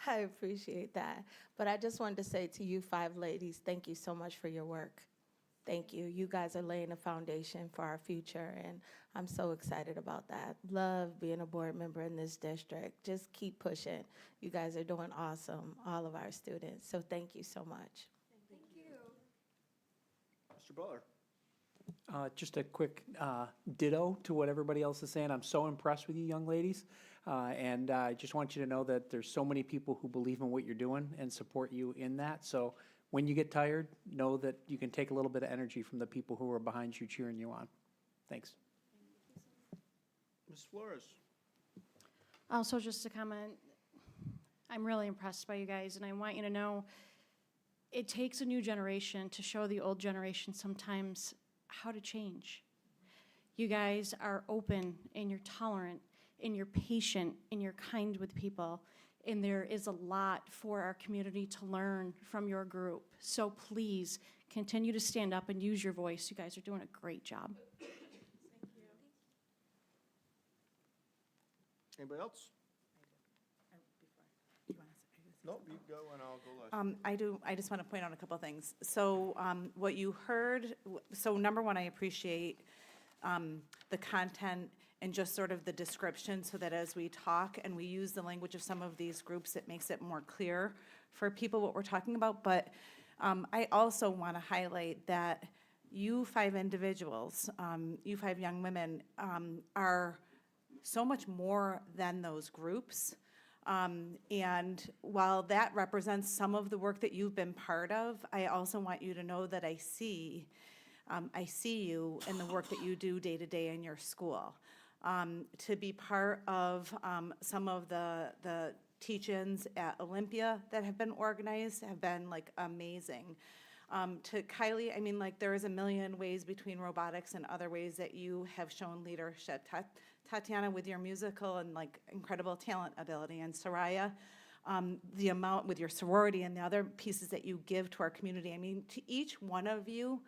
appreciate that. But I just wanted to say to you 5 ladies, thank you so much for your work. Thank you. You guys are laying a foundation for our future, and I'm so excited about that. Love being a board member in this district. Just keep pushing. You guys are doing awesome, all of our students. So thank you so much. Thank you. Mr. Butler? Just a quick ditto to what everybody else is saying. I'm so impressed with you young ladies, and I just want you to know that there's so many people who believe in what you're doing and support you in that. So when you get tired, know that you can take a little bit of energy from the people who are behind you cheering you on. Thanks. Ms. Flores? Also, just a comment, I'm really impressed by you guys, and I want you to know it takes a new generation to show the old generation sometimes how to change. You guys are open, and you're tolerant, and you're patient, and you're kind with people, and there is a lot for our community to learn from your group. So please continue to stand up and use your voice. You guys are doing a great job. Anybody else? Nope, you go and I'll go last. I just want to point out a couple of things. So what you heard, so number one, I appreciate the content and just sort of the description so that as we talk and we use the language of some of these groups, it makes it more clear for people what we're talking about. But I also want to highlight that you 5 individuals, you 5 young women are so much more than those groups. And while that represents some of the work that you've been part of, I also want you to know that I see you in the work that you do day to day in your school. To be part of some of the teach-ins at Olympia that have been organized have been like amazing. To Kylie, I mean, like there is a million ways between robotics and other ways that you have shown leadership. Tatiana, with your musical and like incredible talent ability, and Soraya, the amount with your sorority and the other pieces that you give to our community. I mean, to each one of you,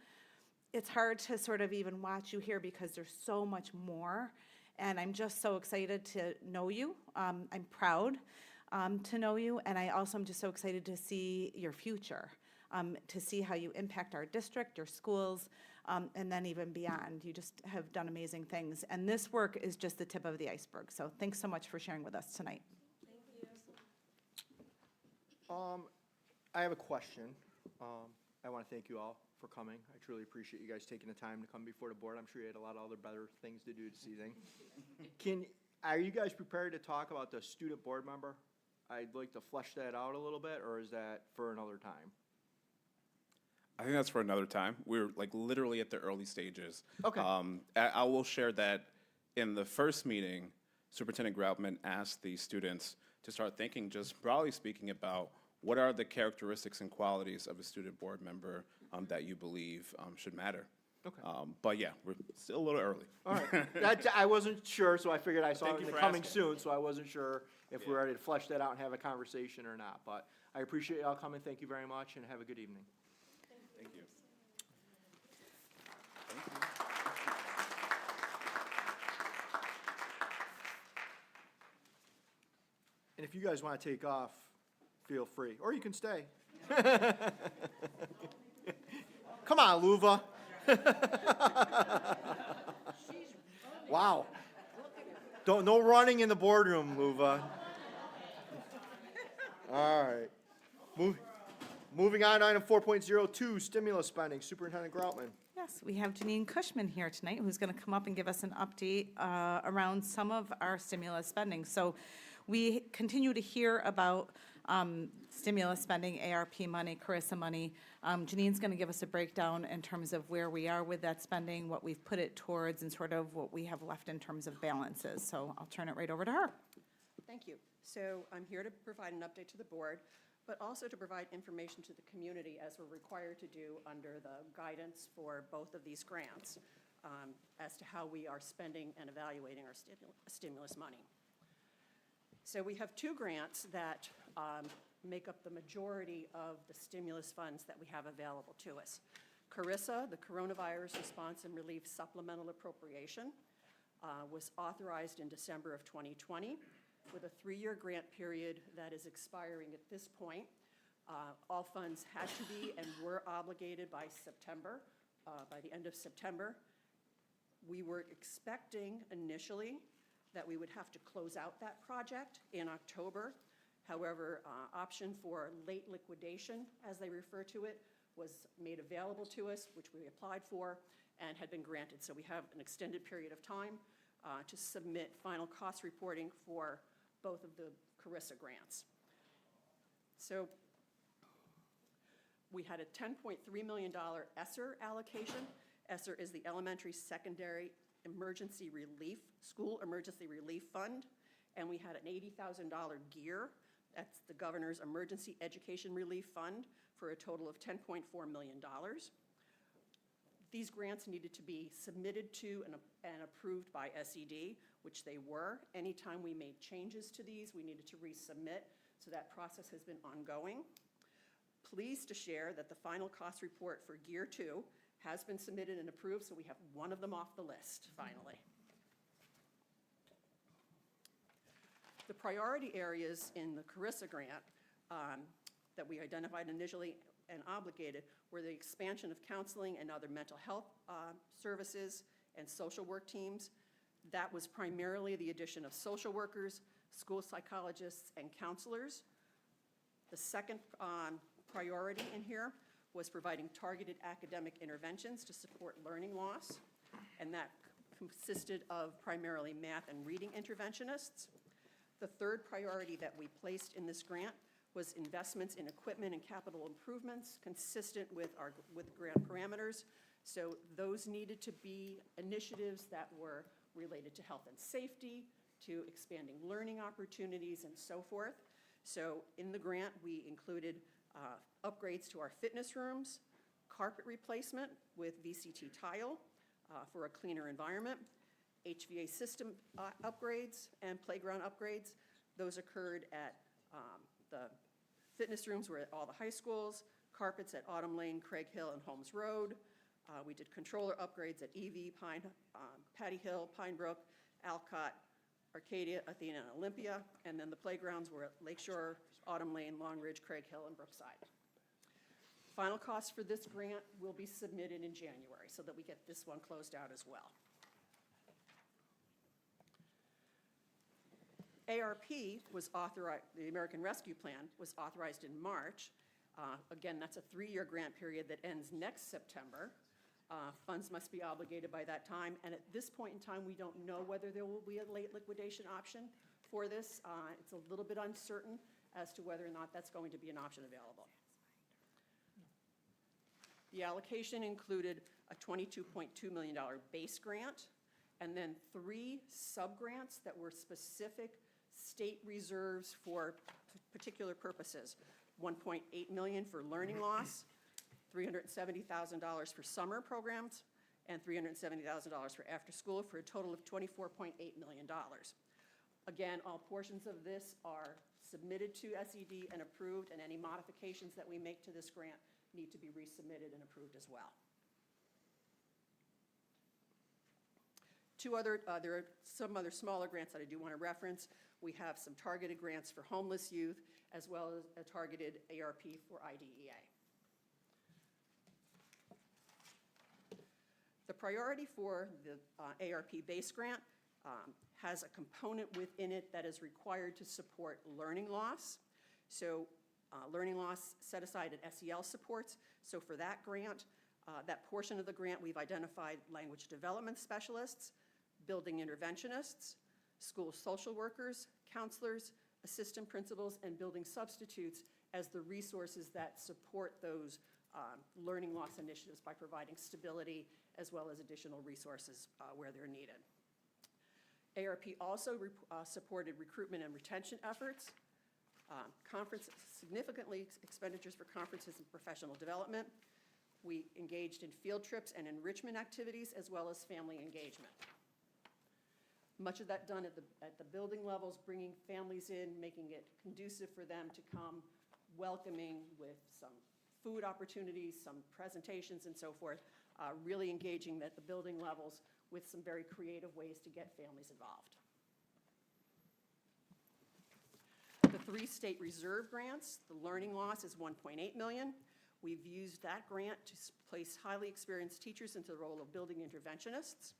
it's hard to sort of even watch you here because there's so much more. And I'm just so excited to know you. I'm proud to know you. And I also am just so excited to see your future. to see how you impact our district, your schools, and then even beyond. You just have done amazing things. And this work is just the tip of the iceberg. So thanks so much for sharing with us tonight. I have a question. I want to thank you all for coming. I truly appreciate you guys taking the time to come before the board. I'm sure you had a lot of other better things to do this evening. Are you guys prepared to talk about the student board member? I'd like to flesh that out a little bit, or is that for another time? I think that's for another time. We're like literally at the early stages. Okay. I will share that in the first meeting, Superintendent Groutman asked the students to start thinking, just broadly speaking, about what are the characteristics and qualities of a student board member that you believe should matter. Okay. But yeah, we're still a little early. All right. I wasn't sure, so I figured I saw Thank it you for coming asking. soon, so I wasn't sure if we're ready to flesh that out and have a conversation or not. But I appreciate y'all coming. Thank you very much, and have a good evening. Thank you. And if you guys want to take off, feel free, or you can stay. Come on, Luva. Wow. No running in the boardroom, Luva. All right. Moving on to item 4.02, stimulus spending. Superintendent Groutman. Yes, we have Janine Cushman here tonight, who's going to come up and give us an update around some of our stimulus spending. So we continue to hear about stimulus spending, ARP money, Carissa money. Janine's going to give us a breakdown in terms of where we are with that spending, what we've put it towards, and sort of what we have left in terms of balances. So I'll turn it right over to her. Thank you. So I'm here to provide an update to the board, but also to provide information to the community as we're required to do under the guidance for both of these grants as to how we are spending and evaluating our stimulus money. So we have two grants that make up the majority of the stimulus funds that we have available to us. Carissa, the Coronavirus Response and Relief Supplemental Appropriation, was authorized in December of 2020 with a 3-year grant period that is expiring at this point. All funds had to be and were obligated by September, by the end of September. We were expecting initially that we would have to close out that project in October. However, option for late liquidation, as they refer to it, was made available to us, which we applied for and had been granted. So we have an extended period of time to submit final cost reporting for both of the Carissa grants. So we had a $10.3 million ESSER allocation. ESSER is the Elementary Secondary Emergency Relief, School Emergency Relief Fund, and we had an $80,000 GEAR, that's the Governor's Emergency Education Relief Fund, for a total of $10.4 million. These grants needed to be submitted to and approved by SED, which they were. Anytime we made changes to these, we needed to resubmit, so that process has been ongoing. Pleased to share that the final cost report for GEAR 2 has been submitted and approved, so we have one of them off the list, finally. The priority areas in the Carissa grant that we identified initially and obligated were the expansion of counseling and other mental health services and social work teams. That was primarily the addition of social workers, school psychologists, and counselors. The second priority in here was providing targeted academic interventions to support learning loss, and that consisted of primarily math and reading interventionists. The third priority that we placed in this grant was investments in equipment and capital improvements consistent with grant parameters. So those needed to be initiatives that were related to health and safety, to expanding learning opportunities, and so forth. So in the grant, we included upgrades to our fitness rooms, carpet replacement with VCT tile for a cleaner environment, HVA system upgrades, and playground upgrades. Those occurred at the fitness rooms were at all the high schools, carpets at Autumn Lane, Craig Hill, and Holmes Road. We did controller upgrades at EV, Patty Hill, Pine Brook, Alcott, Arcadia, Athena, and Olympia. And then the playgrounds were at Lakeshore, Autumn Lane, Long Ridge, Craig Hill, and Brookside. final cost for this grant will be submitted in January so that we get this one closed out as well. ARP was authorized, the American Rescue Plan was authorized in March. Again, that's a 3-year grant period that ends next September. Funds must be obligated by that time, and at this point in time, we don't know whether there will be a late liquidation option for this. It's a little bit uncertain as to whether or not that's going to be an option available. The allocation included a $22.2 million base grant, and then 3 sub-grants that were specific state reserves for particular purposes. $1.8 million for learning loss, $370,000 for summer programs, and $370,000 for after school, for a total of $24.8 million. Again, all portions of this are submitted to SED and approved, and any modifications that we make to this grant need to be resubmitted and approved as well. There are some other smaller grants that I do want to reference. We have some targeted grants for homeless youth, as well as a targeted ARP for IDEA. The priority for the ARP base grant has a component within it that is required to support learning loss. So learning loss set aside at SEL supports. So for that grant, that portion of the grant, we've identified language development specialists, building interventionists, school social workers, counselors, assistant principals, and building substitutes as the resources that support those learning loss initiatives by providing stability as well as additional resources where they're needed. ARP also supported recruitment and retention efforts, significantly expenditures for conferences and professional development. We engaged in field trips and enrichment activities, as well as family engagement. Much of that done at the building levels, bringing families in, making it conducive for them to come, welcoming with some food opportunities, some presentations and so forth, really engaging at the building levels with some very creative ways to get families involved. The 3 state reserve grants, the learning loss is $1.8 million. We've used that grant to place highly experienced teachers into the role of building interventionists.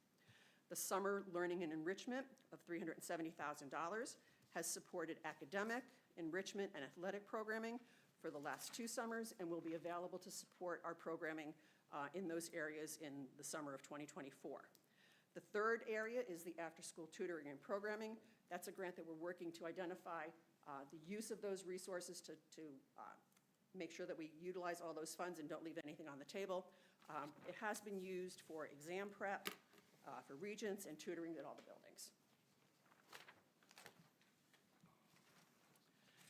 The summer learning and enrichment of $370,000 has supported academic, enrichment, and athletic programming for the last 2 summers, and will be available to support our programming in those areas in the summer of 2024. The third area is the after-school tutoring and programming. That's a grant that we're working to identify the use of those resources to make sure that we utilize all those funds and don't leave anything on the table. It has been used for exam prep, for regents, and tutoring at all the buildings.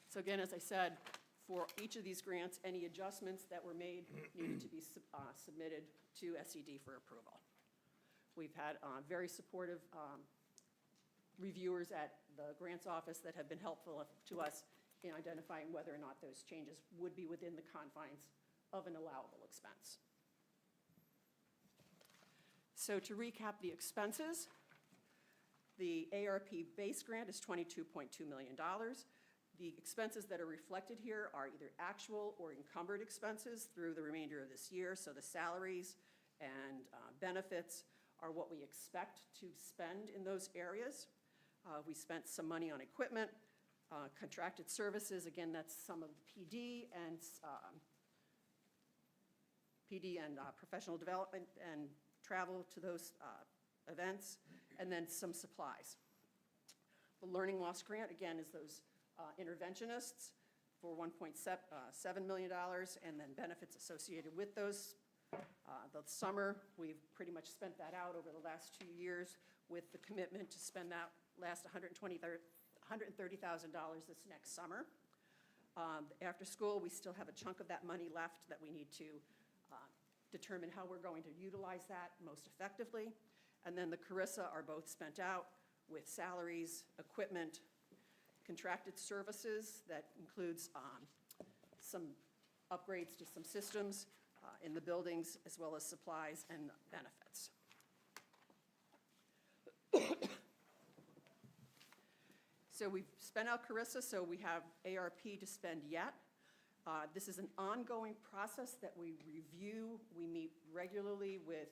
So again, as I said, for each of these grants, any adjustments that were made needed to be submitted to SED for approval. We've had very supportive reviewers at the grants office that have been helpful to us in identifying whether or not those changes would be within the confines of an allowable expense. So to recap the expenses, the ARP base grant is $22.2 million. The expenses that are reflected here are either actual or encumbered expenses through the remainder of this year. So the salaries and benefits are what we expect to spend in those areas. We spent some money on equipment, contracted services. Again, that's some of the PD and professional development and travel to those events, and then some supplies. The learning loss grant, again, is those interventionists for $1.7 million, and then benefits associated with those. The summer, we've pretty much spent that out over the last 2 years with the commitment to spend that last $130,000 this next summer. After school, we still have a chunk of that money left that we need to determine how we're going to utilize that most effectively. And then the Carissa are both spent out with salaries, equipment, contracted services that includes some upgrades to some systems in the buildings, as well as supplies and benefits. So we've spent out Carissa, so we have ARP to spend yet. This is an ongoing process that we review. We meet regularly with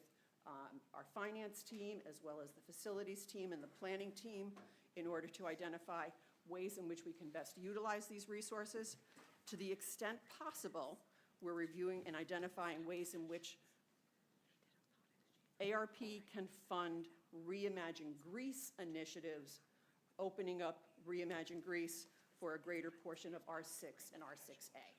our finance team, as well as the facilities team and the planning team, in order to identify ways in which we can best utilize these resources. To the extent possible, we're reviewing and identifying ways in which ARP can fund Reimagine Greece initiatives, opening up Reimagine Greece for a greater portion of R6 and R6A.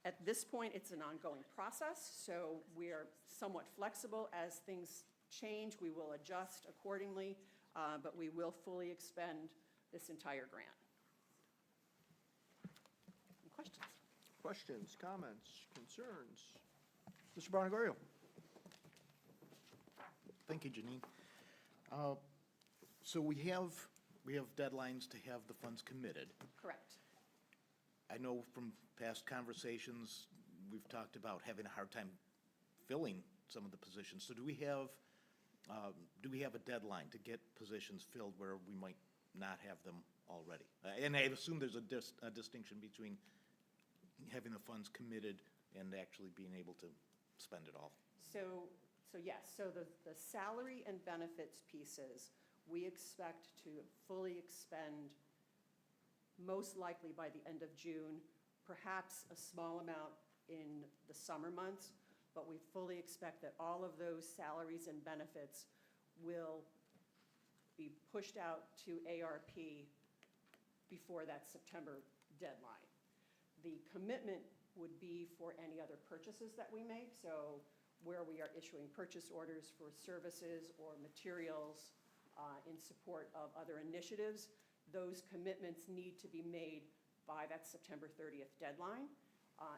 At this point, it's an ongoing process, so we are somewhat flexible. As things change, we will adjust accordingly, but we will fully expend this entire grant. Any questions? Questions, comments, concerns? Mr. Bonnegorio? Thank you, Janine. So we have deadlines to have the funds committed. Correct. I know from past conversations, we've talked about having a hard time filling some of the positions. So do we have a deadline to get positions filled where we might not have them already? And I assume there's a distinction between having the funds committed and actually being able to spend it all. So yes, so the salary and benefits pieces, we expect to fully expend most likely by the end of June, perhaps a small amount in the summer months, but we fully expect that all of those salaries and benefits will be pushed out to ARP before that September deadline. The commitment would be for any other purchases that we make, so where we are issuing purchase orders for services or materials in support of other initiatives, those commitments need to be made by that September 30th deadline.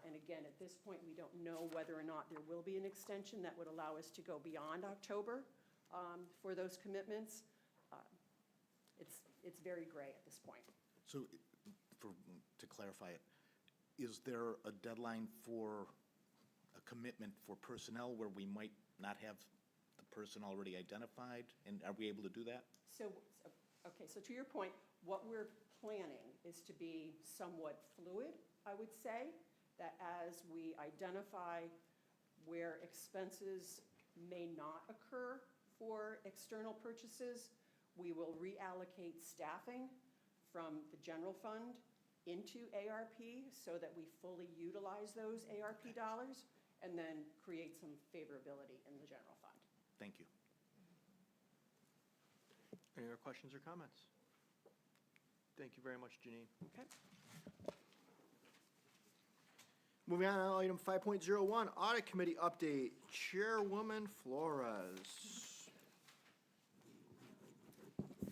And again, at this point, we don't know whether or not there will be an extension that would allow us to go beyond October for those commitments. It's very gray at this point. So to clarify it, is there a deadline for a commitment for personnel where we might not have the person already identified? And are we able to do that? Okay, so to your point, what we're planning is to be somewhat fluid, I would say, that as we identify where expenses may not occur for external purchases, we will reallocate staffing from the general fund into ARP so that we fully utilize those ARP dollars and then create some favorability in the general fund. Thank you. Any other questions or comments? Thank you very much, Janine. Okay. Moving on to item 5.01, Audit Committee update. Chairwoman Flores.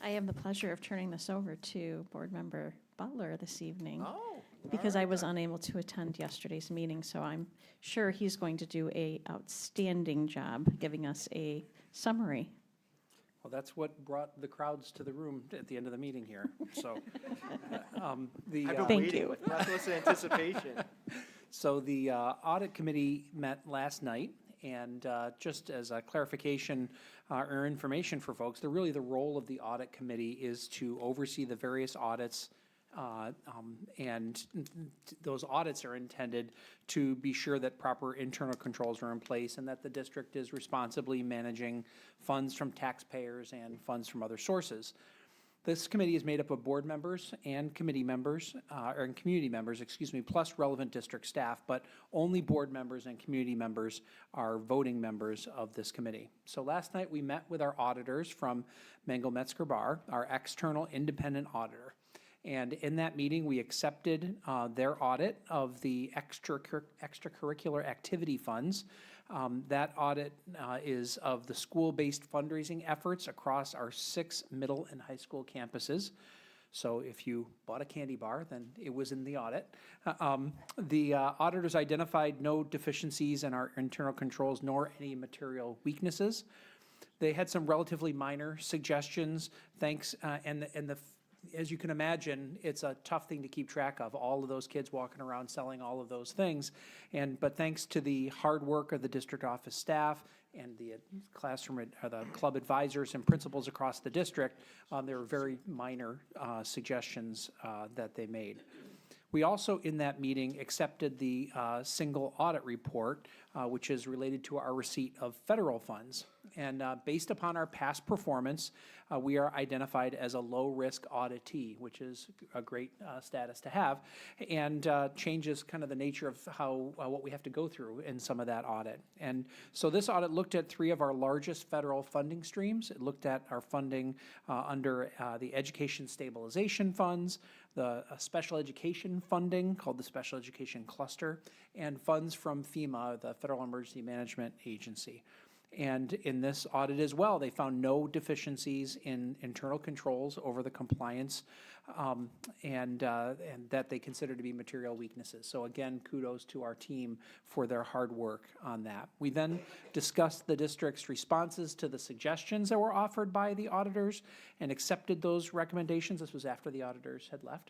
I have the pleasure of turning this over to Board Member Butler this evening. Oh, because I was unable to attend yesterday's meeting, so I'm sure he's going to do an outstanding job giving us a summary. Well, that's what brought the crowds to the room at the end of the meeting here, so. I've been Thank waiting you. with breathless anticipation. So the Audit Committee met last night, and just as a clarification or information for folks, the role of the Audit Committee is to oversee the various audits, and those audits are intended to be sure that proper internal controls are in place and that the district is responsibly managing funds from taxpayers and funds from other sources. This committee is made up of board members and committee members, or community members, plus relevant district staff, but only board members and community members are voting members of this committee. So last night we met with our auditors from Mengel Metzger Barr, our external independent auditor. And in that meeting, we accepted their audit of the extracurricular activity funds. That audit is of the school-based fundraising efforts across our 6 middle and high school campuses. So if you bought a candy bar, then it was in the audit. The auditors identified no deficiencies in our internal controls nor any material weaknesses. They had some relatively minor suggestions, as you can imagine, it's a tough thing to keep track of, all of those kids walking around selling all of those things. But thanks to the hard work of the district office staff and the the club advisors and principals across the district, there were very minor suggestions that they made. We also, in that meeting, accepted the single audit report, which is related to our receipt of federal funds. And based upon our past performance, we are identified as a low-risk auditee, which is a great status to have, and changes kind of the nature of how what we have to go through in some of that audit. And so this audit looked at 3 of our largest federal funding streams. It looked at our funding under the education stabilization funds, the special education funding called the Special Education Cluster, and funds from FEMA, the Federal Emergency Management Agency. And in this audit as well, they found no deficiencies in internal controls over the compliance, and that they consider to be material weaknesses. So again, kudos to our team for their hard work on that. We then discussed the district's responses to the suggestions that were offered by the auditors and accepted those recommendations. This was after the auditors had left.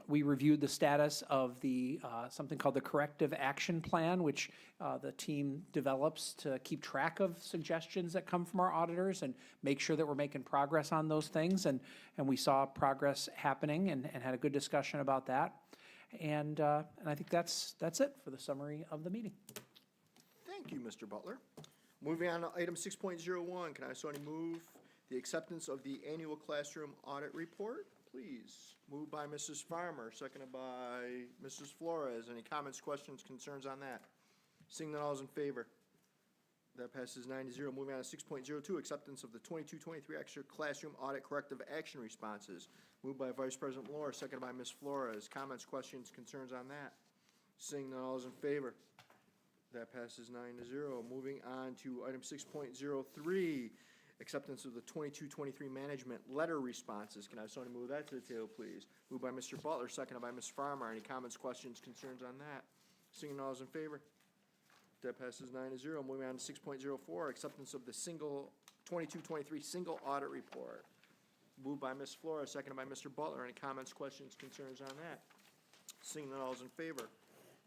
We reviewed the status of the something called the Corrective Action Plan, which the team develops to keep track of suggestions that come from our auditors and make sure that we're making progress on those things. And we saw progress happening and had a good discussion about that. And I think that's it for the summary of the meeting. Thank you, Mr. Butler. Moving on to item 6.01, can I so move the acceptance of the annual classroom audit report? Please. Moved by Mrs. Farmer, seconded by Mrs. Flores. Any comments, questions, concerns on that? Seeing none, all is in favor. That passes 9-0. Moving on to 6.02, acceptance of the 22-23 extra classroom audit corrective action responses. Moved by Vice President Moore, seconded by Ms. Flores. Comments, questions, concerns on that? Seeing none, all is in favor. That passes 9-0. Moving on to item 6.03, acceptance of the 22-23 management letter responses. Can I have someone move that to the table, please? Moved by Mr. Butler, seconded by Ms. Farmer. Any comments, questions, concerns on that? Seeing none, all is in favor. That passes 9-0. Moving on to 6.04, acceptance of the 22-23 single audit report. Moved by Ms. Flores, seconded by Mr. Butler. Any comments, questions, concerns on that? Seeing none, all is in favor.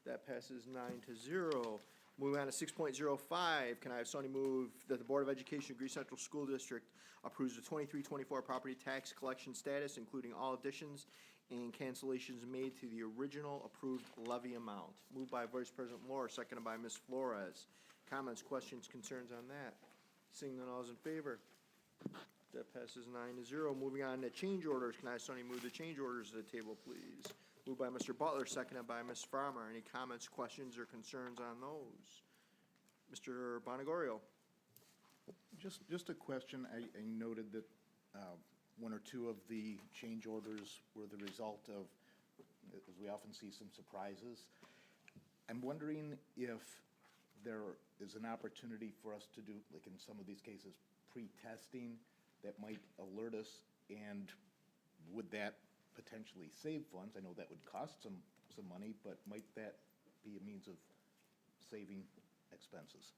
That passes 9-0. Moving on to 6.05, can I have somebody move that the Board of Education of Greece Central School District approves the 23-24 property tax collection status, including all additions and cancellations made to the original approved levy amount. Moved by Vice President Moore, seconded by Ms. Flores. Comments, questions, concerns on that? Seeing none, all is in favor. That passes 9-0. Moving on to change orders, can I have somebody move the change orders to the table, please? Moved by Mr. Butler, seconded by Ms. Farmer. Any comments, questions, or concerns on those? Mr. Bonagorio. Just a question. I noted that 1 or 2 of the change orders were the result of, as we often see, some surprises. I'm wondering if there is an opportunity for us to do, like in some of these cases, pre-testing that might alert us, and would that potentially save funds? I know that would cost some money, but might that be a means of saving expenses?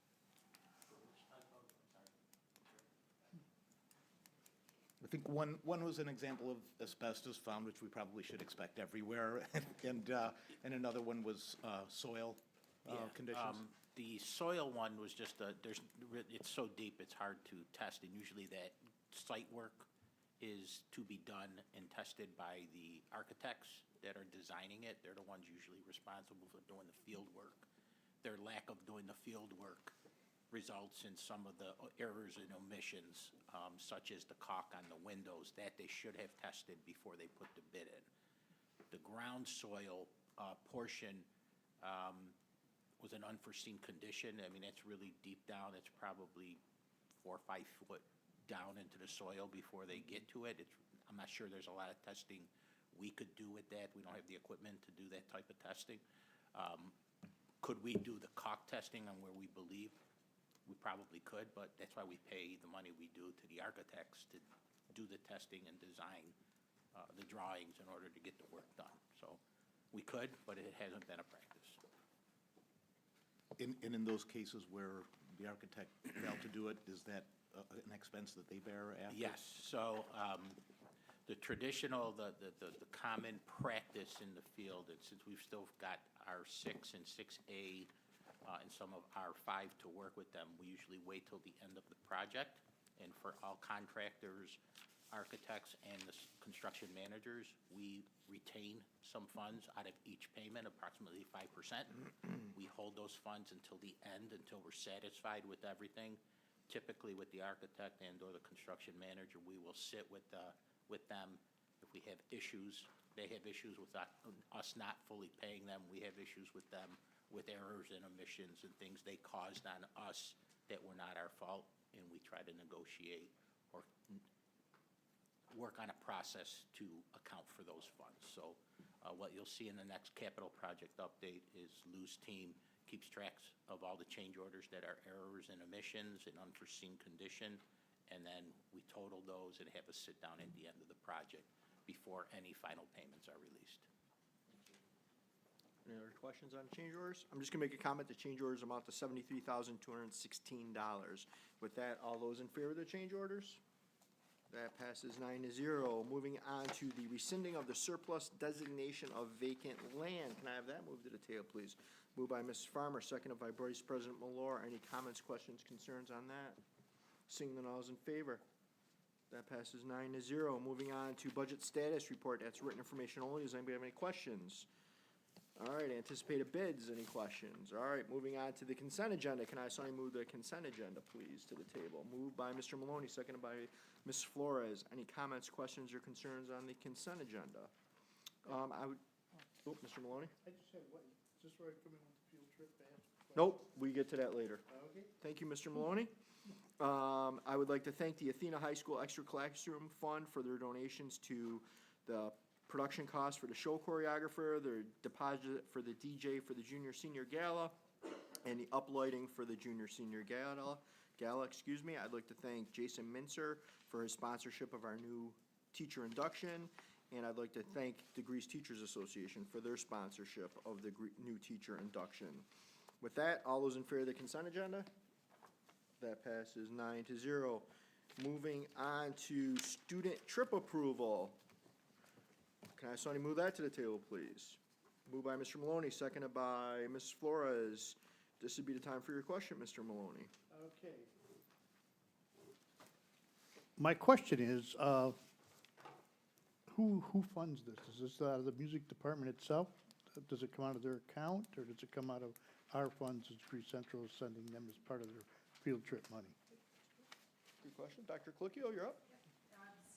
I think one was an example of asbestos found, which we probably should expect everywhere, and another one was soil conditions. The soil one was just it's so deep it's hard to test, and usually that site work is to be done and tested by the architects that are designing it. They're the ones usually responsible for doing the field work. Their lack of doing the field work results in some of the errors and omissions, such as the caulk on the windows that they should have tested before they put the bid in. The ground soil portion was an unforeseen condition. I mean, it's really deep down. It's probably 4 or 5 foot down into the soil before they get to it. I'm not sure there's a lot of testing we could do with that. We don't have the equipment to do that type of testing. Could we do the caulk testing on where we believe? We probably could, but that's why we pay the money we do to the architects to do the testing and design the drawings in order to get the work done. So we could, but it hasn't been a practice. In those cases where the architect failed to do it, is that an expense that they bear after? Yes. So the traditional, the common practice in the field, and since we've still got our 6 and 6A and some of our 5 to work with them, we usually wait till the end of the project. And for all contractors, architects and the construction managers, we retain some funds out of each payment, approximately 5%. We hold those funds until the end, until we're satisfied with everything. Typically with the architect and/or the construction manager, we will sit with them. If we have issues, they have issues with us not fully paying them. We have issues with them with errors and omissions and things they caused on us that were not our fault, and we try to negotiate or work on a process to account for those funds. So what you'll see in the next capital project update is Lou's team keeps tracks of all the change orders that are errors and omissions and unforeseen condition, and then we total those and have a sit-down at the end of the project before any final payments are released. Any other questions on change orders? I'm just gonna make a comment, the change orders amount to $73,216. With that, all those in favor of the change orders? That passes 9-0. Moving on to the rescinding of the surplus designation of vacant land. Can I have that moved to the table, please? Moved by Mrs. Farmer, seconded by Vice President Malor. Any comments, questions, concerns on that? Seeing none, all is in favor. That passes 9-0. Moving on to budget status report. That's written information only. Does anybody have any questions? All right, anticipated bids, any questions? All right, moving on to the consent agenda. Can I have somebody move the consent agenda, please, to the table? Moved by Mr. Maloney, seconded by Ms. Flores. Any comments, questions, or concerns on the consent agenda? Mr. Maloney? I just had one, is this where I come in with the field trip back? Nope, we get to that later. Okay. Thank you, Mr. Maloney. I would like to thank the Athena High School Extra Classroom Fund for their donations to the production costs for the show choreographer, their deposit for the DJ for the junior senior gala, and the uplighting for the junior senior gala. I'd like to thank Jason Mincer for his sponsorship of our new teacher induction, and I'd like to thank the Greece Teachers Association for their sponsorship of the new teacher induction. With that, all those in favor of the consent agenda? That passes 9-0. Moving on to student trip approval. Can I have somebody move that to the table, please? Moved by Mr. Maloney, seconded by Ms. Flores. This would be the time for your question, Mr. Maloney. Okay. My question is, who funds this? Is this out of the music department itself? Does it come out of their account, or does it come out of our funds as Greece Central is sending them as part of their field trip money? Good question. Dr. Colicchio, you're up.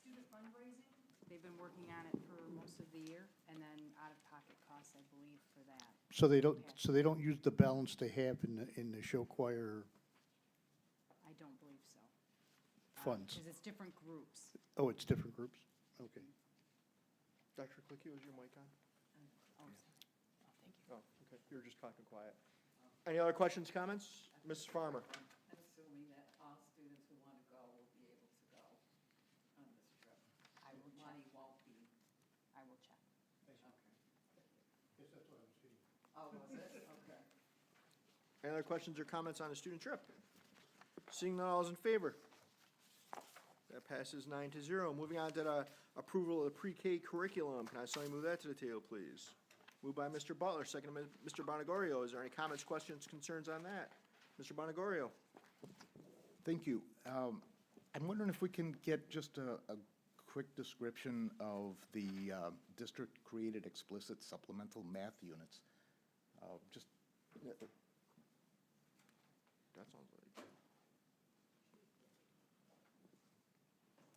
Student fundraising, they've been working on it for most of the year, and then out-of-pocket costs, I believe, for that. So they don't use the balance they have in the show choir I don't believe so. funds? Because it's different groups. Oh, it's different groups? Okay. Dr. Colicchio, is your mic on? Thank you. Oh, okay. You were just talking quiet. Any other questions, comments? Mrs. Farmer? I'm assuming that all students who want to go will be able to go on this trip. Money won't be, I will check. okay. Yes, that's what I was getting. Oh, was it? Okay. Any other questions or comments on the student trip? Seeing none, all is in favor. That passes 9-0. Moving on to the approval of the pre-K curriculum. Can I have somebody move that to the table, please? Moved by Mr. Butler, second by Mr. Bonagorio. Is there any comments, questions, concerns on that? Mr. Bonagorio? Thank you. I'm wondering if we can get just a quick description of the district-created explicit supplemental math units. Just, That sounds like.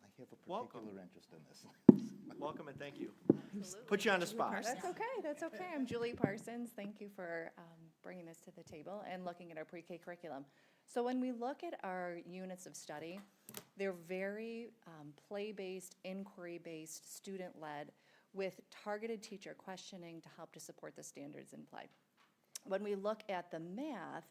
I have a Welcome. particular interest in this. Welcome and thank you. Put you on the spot. That's okay, that's okay. I'm Julie Parsons. Thank you for bringing this to the table and looking at our pre-K curriculum. So when we look at our units of study, they're very play-based, inquiry-based, student-led, with targeted teacher questioning to help to support the standards in play. When we look at the math,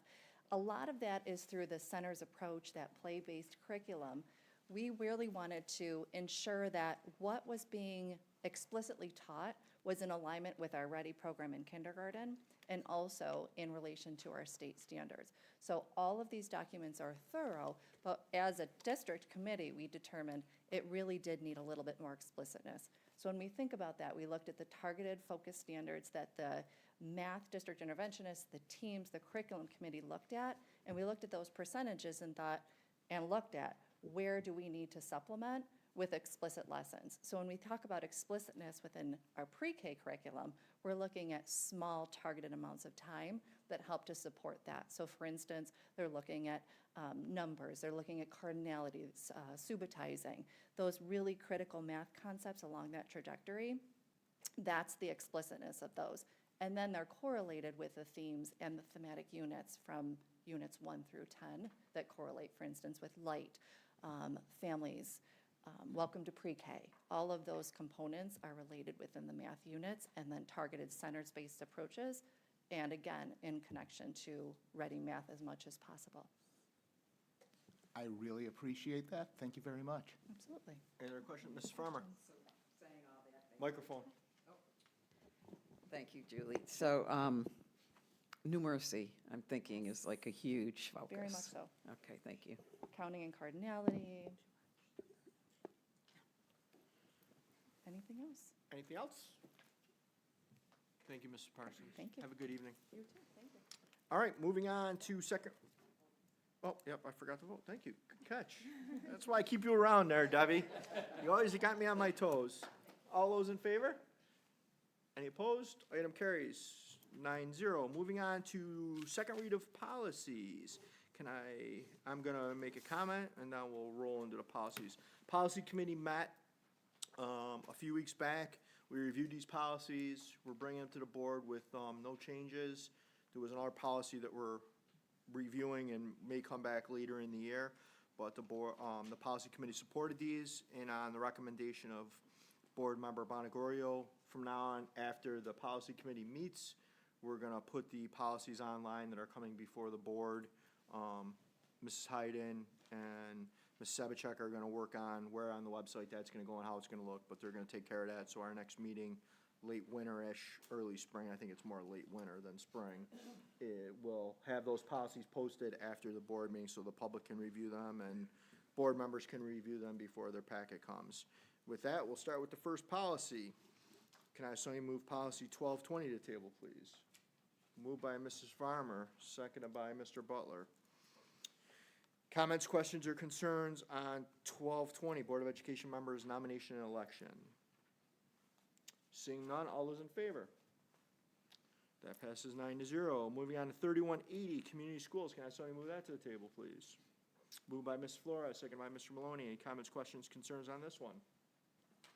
a lot of that is through the center's approach, that play-based curriculum. We really wanted to ensure that what was being explicitly taught was in alignment with our READY program in kindergarten and also in relation to our state standards. So all of these documents are thorough, but as a district committee, we determined it really did need a little bit more explicitness. So when we think about that, we looked at the targeted focus standards that the math district interventionists, the teams, the curriculum committee looked at, and we looked at those percentages and thought, and looked at, where do we need to supplement? with explicit lessons. So when we talk about explicitness within our pre-K curriculum, we're looking at small targeted amounts of time that help to support that. So for instance, they're looking at numbers, they're looking at cardinalities, subitizing, those really critical math concepts along that trajectory. That's the explicitness of those. And then they're correlated with the themes and the thematic units from units 1 through 10 that correlate, for instance, with light, families, welcome to pre-K. All of those components are related within the math units, and then targeted centers-based approaches, and again, in connection to Ready Math as much as possible. I really appreciate that. Thank you very much. Absolutely. Any other questions? Mrs. Farmer? Microphone. Thank you, Julie. So, numeracy, I'm thinking, is like a huge focus. Very much so. Okay, thank you. Counting and cardinality. Anything else? Anything else? Thank you, Mrs. Parsons. Thank you. Have a good evening. You too, thank you. All right, moving on to second. Oh, yep, I forgot to vote. Thank you. Good catch. That's why I keep you around there, Debbie. You always got me on my toes. All those in favor? Any opposed? Item carries 9-0. Moving on to second read of policies. I'm going to make a comment, and then we'll roll into the policies. Policy committee met a few weeks back. We reviewed these policies. We're bringing them to the board with no changes. There was another policy that we're reviewing and may come back later in the year, but the board, the policy committee supported these, and on the recommendation of Board Member Bonagorio, from now on, after the policy committee meets, we're gonna put the policies online that are coming before the board. Mrs. Hayden and Ms. Sebichek are gonna work on where on the website that's gonna go and how it's gonna look, but they're gonna take care of that, so our next meeting, late winter-ish, early spring, I think it's more late winter than spring, it will have those policies posted after the board meeting so the public can review them and board members can review them before their packet comes. With that, we'll start with the first policy. Can I have somebody move policy 1220 to table, please? Moved by Mrs. Farmer, seconded by Mr. Butler. Comments, questions, or concerns on 1220, Board of Education members nomination and election? Seeing none, all those in favor? That passes 9-0. Moving on to 3180, community schools. Can I have somebody move that to the table, please? Moved by Ms. Flora, second by Mr. Maloney. Any comments, questions, concerns on this one?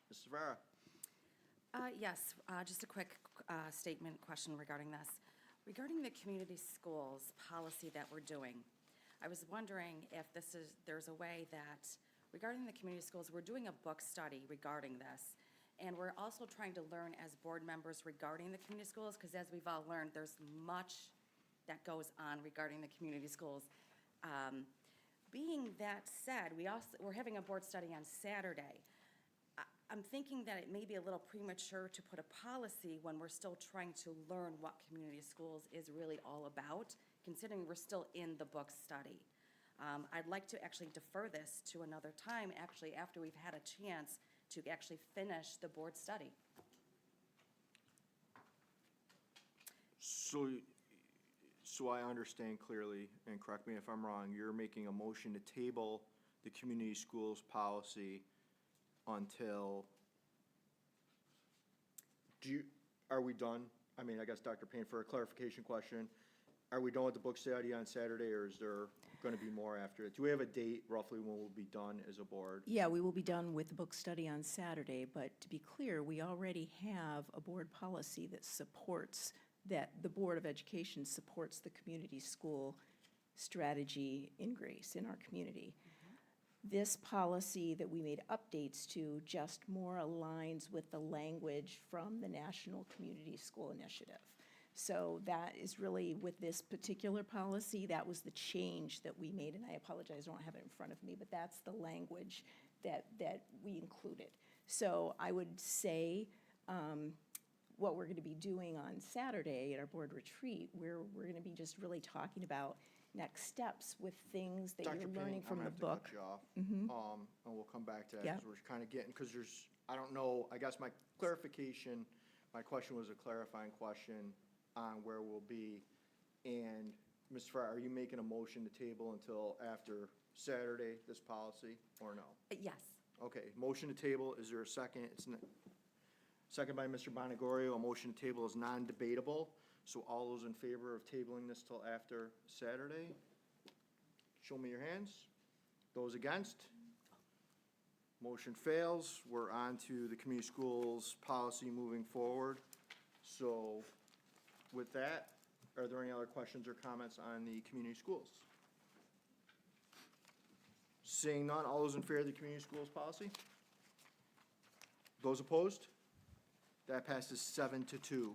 Ms. Savara? Yes, just a quick statement question regarding this. Regarding the community schools policy that we're doing, I was wondering if there's a way that, regarding the community schools, we're doing a book study regarding this, and we're also trying to learn as board members regarding the community schools, because as we've all learned, there's much that goes on regarding the community schools. Being that said, we're having a board study on Saturday. I'm thinking that it may be a little premature to put a policy when we're still trying to learn what community schools is really all about, considering we're still in the book study. I'd like to actually defer this to another time, actually, after we've had a chance to actually finish the board study. So I understand clearly, and correct me if I'm wrong, you're making a motion to table the community schools policy until, are we done? I mean, I guess, Dr. Payne, for a clarification question, are we done with the book study on Saturday, or is there gonna be more after it? Do we have a date roughly when we'll be done as a board? Yeah, we will be done with the book study on Saturday, but to be clear, we already have a board policy that supports, that the Board of Education supports the community school strategy in Grace, in our community. This policy that we made updates to just more aligns with the language from the National Community School Initiative. So that is really, with this particular policy, that was the change that we made, and I apologize, I don't have it in front of me, but that's the language that we included. So I would say what we're gonna be doing on Saturday at our board retreat, we're gonna be just really talking about next steps with things that you're learning from the book. Dr. Payne, I'm gonna have to cut you off, and we'll come back to that, because we're kind of getting, because there's, I don't know, I guess my clarification, my question was a clarifying question on where we'll be. And Mr. Farrar, are you making a motion to table until after Saturday, this policy, or no? Yes. Okay, motion to table, is there a second? Second by Mr. Bonnegorio, a motion to table is non-debatable, so all those in favor of tabling this till after Saturday? Show me your hands. Those against? Motion fails. We're on to the community schools policy moving forward. So with that, are there any other questions or comments on the community schools? Seeing none, all those in favor of the community schools policy? Those opposed? That passes 7-2.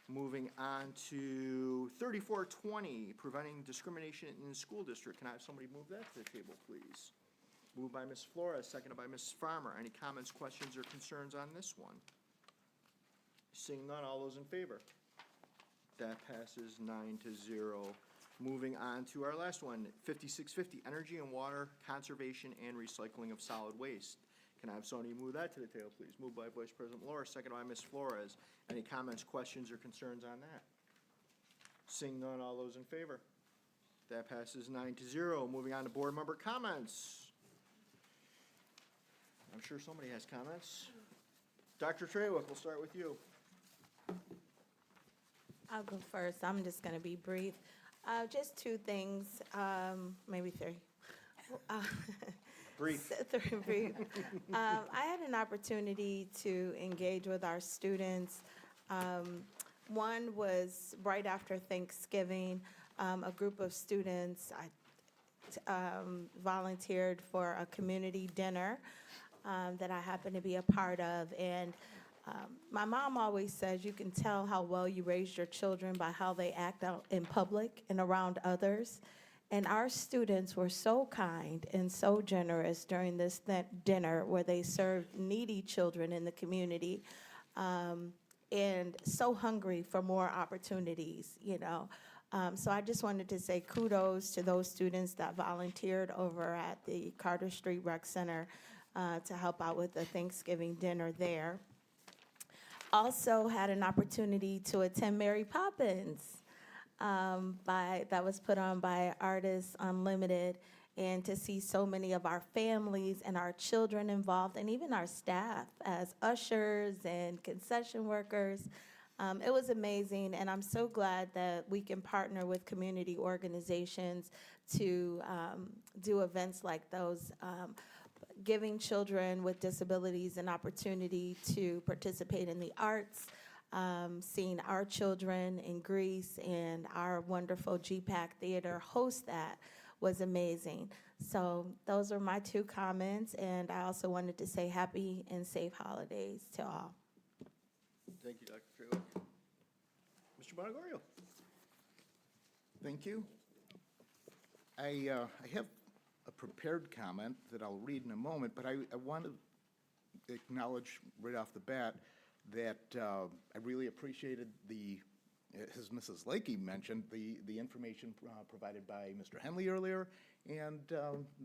Moving on to 3420, preventing discrimination in the school district. Can I have somebody move that to the table, please? Moved by Ms. Flores, seconded by Ms. Farmer. Any comments, questions, or concerns on this one? Seeing none, all those in favor? That passes 9-0. Moving on to our last one, 5650, energy and water conservation and recycling of solid waste. Can I have somebody move that to the table, please? Moved by Vice President Laura, seconded by Ms. Flores. Any comments, questions, or concerns on that? Seeing none, all those in favor? That passes 9-0. Moving on to board member comments. I'm sure somebody has comments. Dr. Trawick, we'll start with you. I'll go first. I'm just going to be brief. Just two things, maybe three. Brief. Brief. I had an opportunity to engage with our students. One was right after Thanksgiving. A group of students volunteered for a community dinner that I happened to be a part of. And my mom always says you can tell how well you raised your children by how they act out in public and around others. And our students were so kind and so generous during this dinner where they served needy children in the community, and so hungry for more opportunities, you know. So I just wanted to say kudos to those students that volunteered over at the Carter Street Rec Center to help out with the Thanksgiving dinner there. Also had an opportunity to attend Mary Poppins that was put on by Artists Unlimited, and to see so many of our families and our children involved, and even our staff as ushers and concession workers. It was amazing, and I'm so glad that we can partner with community organizations to do events like those, giving children with disabilities an opportunity to participate in the arts. Seeing our children in Greece and our wonderful GPAC Theater host that was amazing. So those are my two comments, and I also wanted to say happy and safe holidays to all. Thank you, Dr. Trawick. Mr. Bonnegorio. Thank you. I have a prepared comment that I'll read in a moment, but I want to acknowledge right off the bat that I really appreciated as Mrs. Lakey mentioned, the information provided by Mr. Henley earlier, and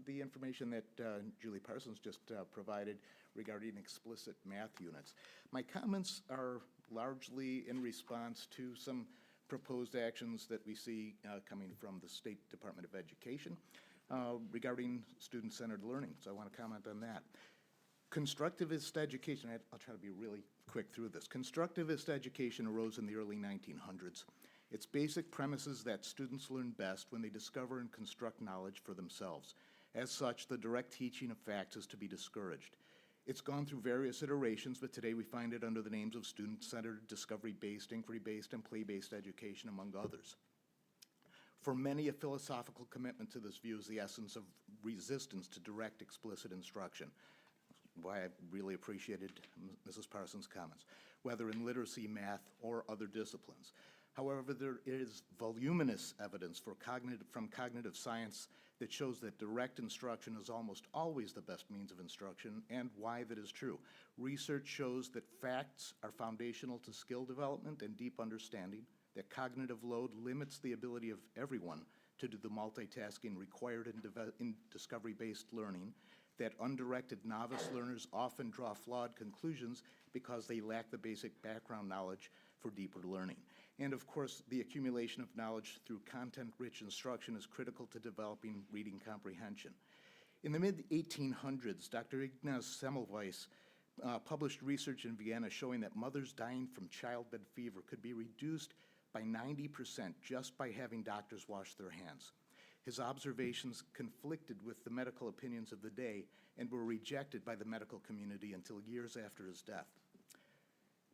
the information that Julie Parsons just provided regarding explicit math units. My comments are largely in response to some proposed actions that we see coming from the State Department of Education regarding student-centered learning. So I want to comment on that. Constructivist education, I'll try to be really quick through this. Constructivist education arose in the early 1900s. Its basic premise is that students learn best when they discover and construct knowledge for themselves. As such, the direct teaching of facts is to be discouraged. It's gone through various iterations, but today we find it under the names of student-centered, discovery-based, inquiry-based, and play-based education, among others. For many, a philosophical commitment to this view is the essence of resistance to direct, explicit instruction. Why I really appreciated Mrs. Parsons' comments, whether in literacy, math, or other disciplines. However, there is voluminous evidence from cognitive science that shows that direct instruction is almost always the best means of instruction, and why that is true. Research shows that facts are foundational to skill development and deep understanding, that cognitive load limits the ability of everyone to do the multitasking required in discovery-based learning, that undirected novice learners often draw flawed conclusions because they lack the basic background knowledge for deeper learning. And of course, the accumulation of knowledge through content-rich instruction is critical to developing reading comprehension. In the mid-1800s, Dr. Ignaz Semmelweis published research in Vienna showing that mothers dying from childbed fever could be reduced by 90% just by having doctors wash their hands. His observations conflicted with the medical opinions of the day and were rejected by the medical community until years after his death.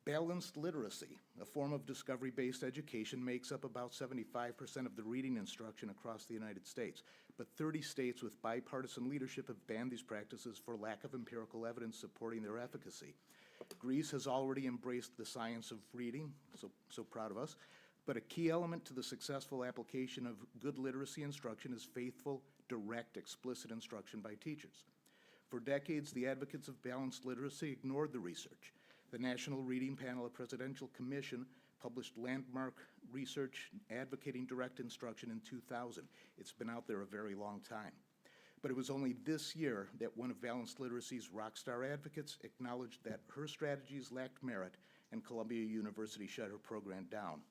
Balanced literacy, a form of discovery-based education, makes up about 75% of the reading instruction across the United States, but 30 states with bipartisan leadership have banned these practices for lack of empirical evidence supporting their efficacy. Greece has already embraced the science of reading, so proud of us, but a key element to the successful application of good literacy instruction is faithful, direct, explicit instruction by teachers. For decades, the advocates of balanced literacy ignored the research. The National Reading Panel, a presidential commission, published landmark research advocating direct instruction in 2000. It's been out there a very long time. But it was only this year that one of balanced literacy's rock star advocates acknowledged that her strategies lacked merit, and Columbia University shut her program down.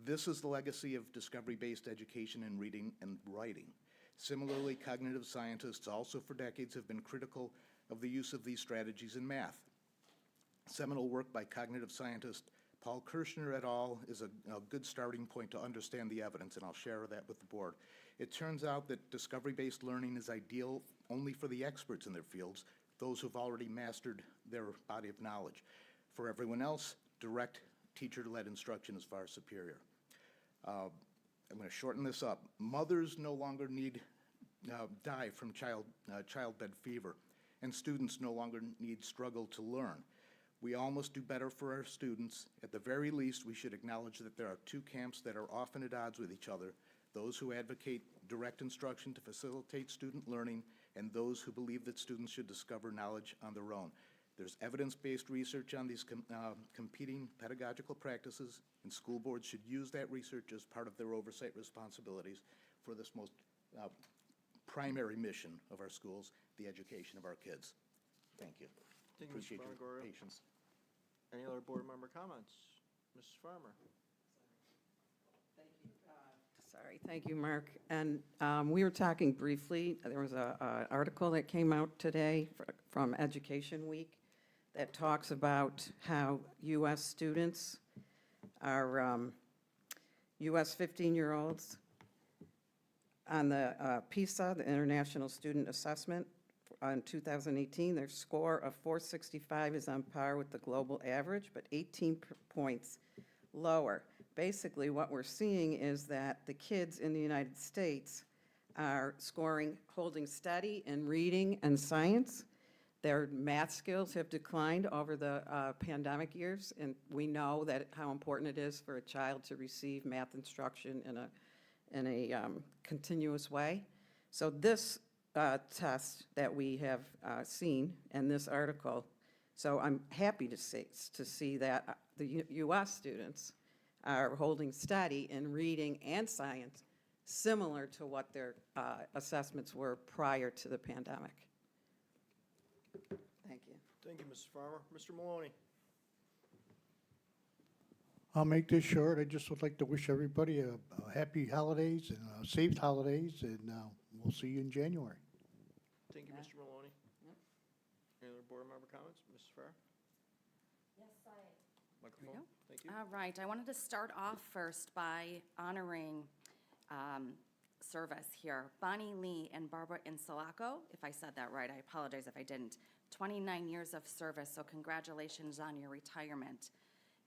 This is the legacy of discovery-based education in reading and writing. Similarly, cognitive scientists also for decades have been critical of the use of these strategies in math. Seminal work by cognitive scientist Paul Kirshner et al. Is a good starting point to understand the evidence, and I'll share that with the board. It turns out that discovery-based learning is ideal only for the experts in their fields, those who've already mastered their body of knowledge. For everyone else, direct teacher-led instruction is far superior. I'm going to shorten this up. Mothers no longer die from childbed fever, and students no longer need struggle to learn. We all must do better for our students. At the very least, we should acknowledge that there are two camps that are often at odds with each other, those who advocate direct instruction to facilitate student learning, and those who believe that students should discover knowledge on their own. There's evidence-based research on these competing pedagogical practices, and school boards should use that research as part of their oversight responsibilities for this most primary mission of our schools, the education of our kids. Thank you. Thank you, Mr. Appreciate your Bonagora. patience. Any other board member comments? Mrs. Farmer? Sorry, thank you, Mark. And we were talking briefly, there was an article that came out today from Education Week that talks about how U.S. students are, U.S. 15-year-olds on the PISA, the International Student Assessment, in 2018, their score of 465 is on par with the global average, but 18 points lower. Basically, what we're seeing is that the kids in the United States are holding steady in reading and science. Their math skills have declined over the pandemic years, and we know that how important it is for a child to receive math instruction in a continuous way. So this test that we have seen in this article. So I'm happy to see that the U.S. students are holding steady in reading and science, similar to what their assessments were prior to the pandemic. Thank you. Thank you, Mrs. Farmer. Mr. Maloney? I'll make this short. I just would like to wish everybody a happy holidays and safe holidays, and we'll see you in January. Thank you, Mr. Maloney. Any other board member comments? Mrs. Farr? Yes, Microphone. Thank you. All right, I wanted to start off first by honoring service here. Bonnie Lee and Barbara Insulaco, if I said that right, I apologize if I didn't. 29 years of service, so congratulations on your retirement.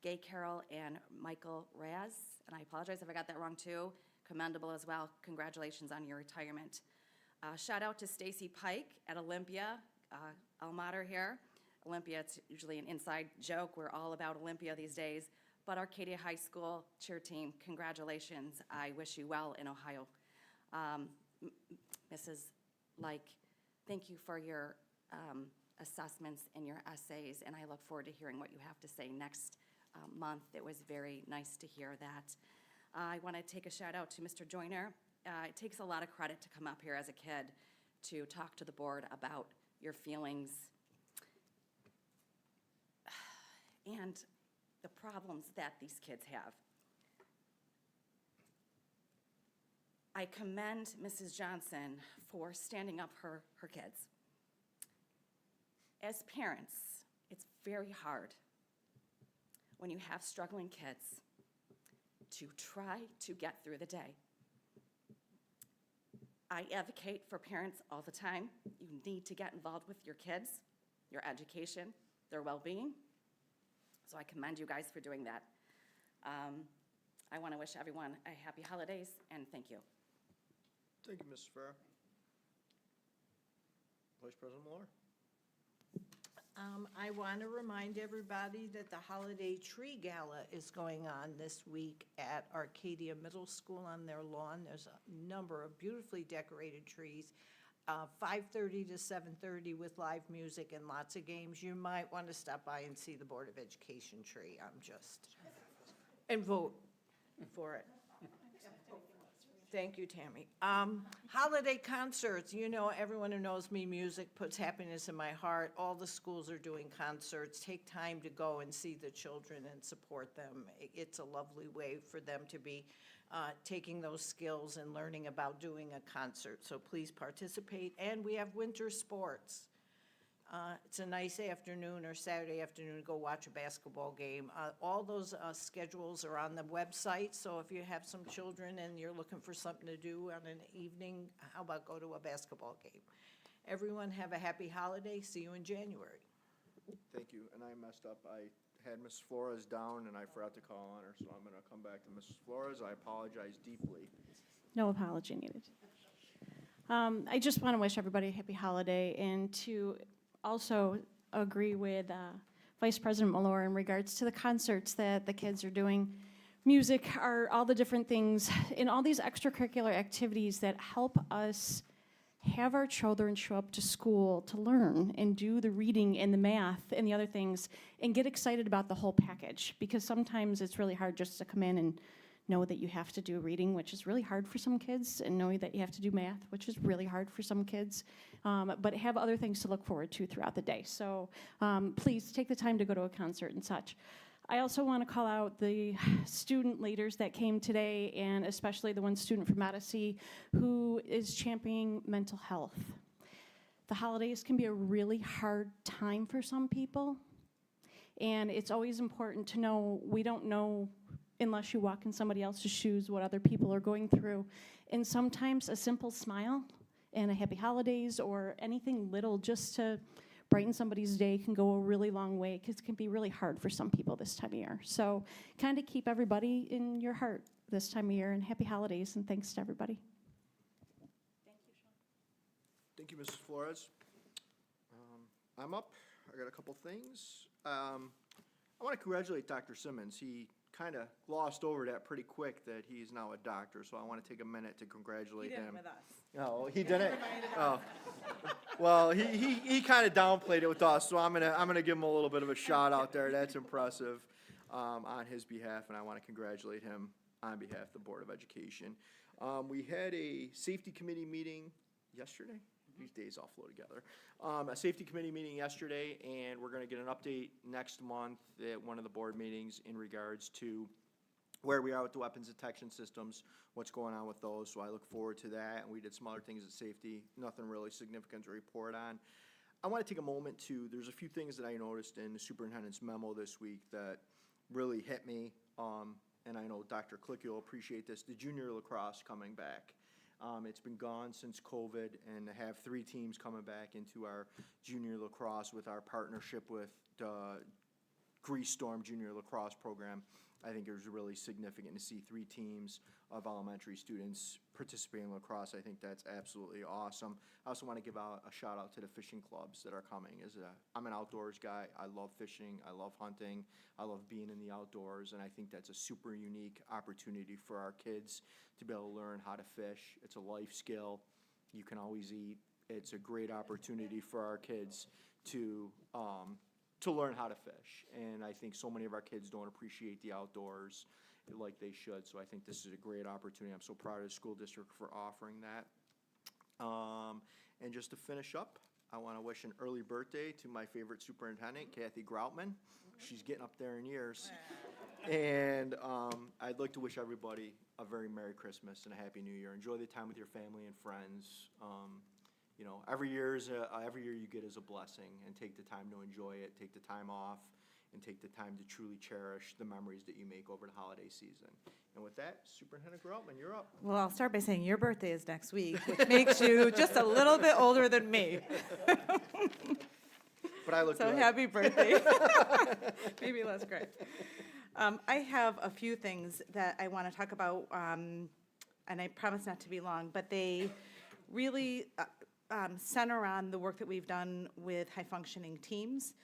Gay Carroll and Michael Raz, and I apologize if I got that wrong too, commendable as well. Congratulations on your retirement. Shout out to Stacy Pike at Olympia, alma mater here. Olympia, it's usually an inside joke. We're all about Olympia these days. But Arcadia High School cheer team, congratulations. I wish you well in Ohio. Mrs. Like, thank you for your assessments and your essays, and I look forward to hearing what you have to say next month. It was very nice to hear that. I want to take a shout out to Mr. Joyner. It takes a lot of credit to come up here as a kid to talk to the board about your feelings and the problems that these kids have. I commend Mrs. Johnson for standing up for her kids. As parents, it's very hard when you have struggling kids to try to get through the day. I advocate for parents all the time. You need to get involved with your kids, your education, their well-being. So I commend you guys for doing that. I want to wish everyone a happy holidays, and thank you. Thank you, Mrs. Farah. Vice President Malloy. I want to remind everybody that the Holiday Tree Gala is going on this week at Arcadia Middle School on their lawn. There's a number of beautifully decorated trees, 5:30 to 7:30 with live music and lots of games. You might want to stop by and see the Board of Education tree. And vote for it. Thank you, Tammy. Holiday concerts, you know, everyone who knows me, music puts happiness in my heart. All the schools are doing concerts. Take time to go and see the children and support them. It's a lovely way for them to be taking those skills and learning about doing a concert. So please participate. And we have winter sports. It's a nice afternoon or Saturday afternoon to go watch a basketball game. All those schedules are on the website, so if you have some children and you're looking for something to do on an evening, how about go to a basketball game? Everyone have a happy holiday. See you in January. Thank you, and I messed up. I had Mrs. Flores down, and I forgot to call on her, so I'm going to come back to Mrs. Flores. I apologize deeply. No apology needed. I just want to wish everybody a happy holiday and to also agree with Vice President Malloy in regards to the concerts that the kids are doing. Music are all the different things and all these extracurricular activities that help us have our children show up to school to learn and do the reading and the math and the other things and get excited about the whole package, because sometimes it's really hard just to come in and know that you have to do reading, which is really hard for some kids, and knowing that you have to do math, which is really hard for some kids, but have other things to look forward to throughout the day. So please take the time to go to a concert and such. I also want to call out the student leaders that came today, and especially the one student from Odyssey who is championing mental health. The holidays can be a really hard time for some people, and it's always important to know we don't know unless you walk in somebody else's shoes what other people are going through. And sometimes a simple smile and a happy holidays or anything little just to brighten somebody's day can go a really long way, because it can be really hard for some people this time of year. So kind of keep everybody in your heart this time of year, and happy holidays, and thanks to everybody. Thank you, Mrs. Flores. I'm up. I got a couple things. I want to congratulate Dr. Simmons. He kind of glossed over that pretty quick, that he's now a doctor, so I want to take a minute to congratulate him. with us. Oh, he didn't? Oh. Well, he kind of downplayed it with us, so I'm gonna give him a little bit of a shout out there. That's impressive on his behalf, and I want to congratulate him on behalf of the Board of Education. We had a safety committee meeting yesterday. These days all flow together. A safety committee meeting yesterday, and we're going to get an update next month at one of the board meetings in regards to where we are with the weapons detection systems, what's going on with those. So I look forward to that. And we did some other things at safety, nothing really significant to report on. I want to take a moment to, there's a few things that I noticed in the superintendent's memo this week that really hit me. And I know Dr. Klick will appreciate this, the junior lacrosse coming back. It's been gone since COVID, and to have 3 teams coming back into our junior lacrosse with our partnership with the Grease Storm Junior Lacrosse Program, I think it was really significant to see 3 teams of elementary students participate in lacrosse. I think that's absolutely awesome. I also want to give out a shout out to the fishing clubs that are coming. I'm an outdoors guy. I love fishing. I love hunting. I love being in the outdoors, and I think that's a super unique opportunity for our kids to be able to learn how to fish. It's a life skill. You can always eat. It's a great opportunity for our kids to learn how to fish. And I think so many of our kids don't appreciate the outdoors like they should. So I think this is a great opportunity. I'm so proud of the school district for offering that. And just to finish up, I want to wish an early birthday to my favorite superintendent, Kathy Groutman. She's getting up there in years. And I'd like to wish everybody a very Merry Christmas and a Happy New Year. Enjoy the time with your family and friends. You know, every year you get is a blessing, and take the time to enjoy it, take the time off, and take the time to truly cherish the memories that you make over the holiday season. And with that, Superintendent Groutman, you're up. Well, I'll start by saying your birthday is next week, which makes you just a little bit older than me. But I look So good. happy birthday. Maybe less great. I have a few things that I want to talk about, and I promise not to be long, but they really center on the work that we've done with high-functioning teams.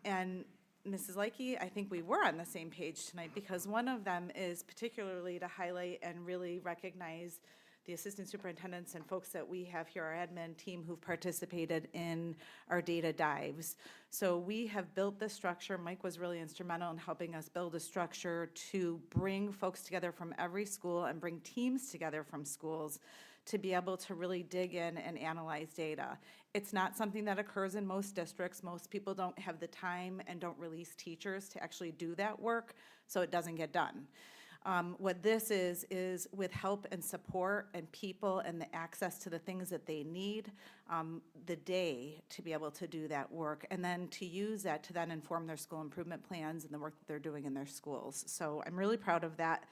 And Mrs. Leike, I think we were on the same page tonight, because one of them is particularly to highlight and really recognize the assistant superintendents and folks that we have here, our admin team, who've participated in our data dives. So we have built this structure. Mike was really instrumental in helping us build a structure to bring folks together from every school and bring teams together from schools to be able to really dig in and analyze data. It's not something that occurs in most districts. Most people don't have the time and don't release teachers to actually do that work, so it doesn't get done. What this is with help and support and people and the access to the things that they need, the day to be able to do that work, and then to use that to then inform their school improvement plans and the work that they're doing in their schools. So I'm really proud of that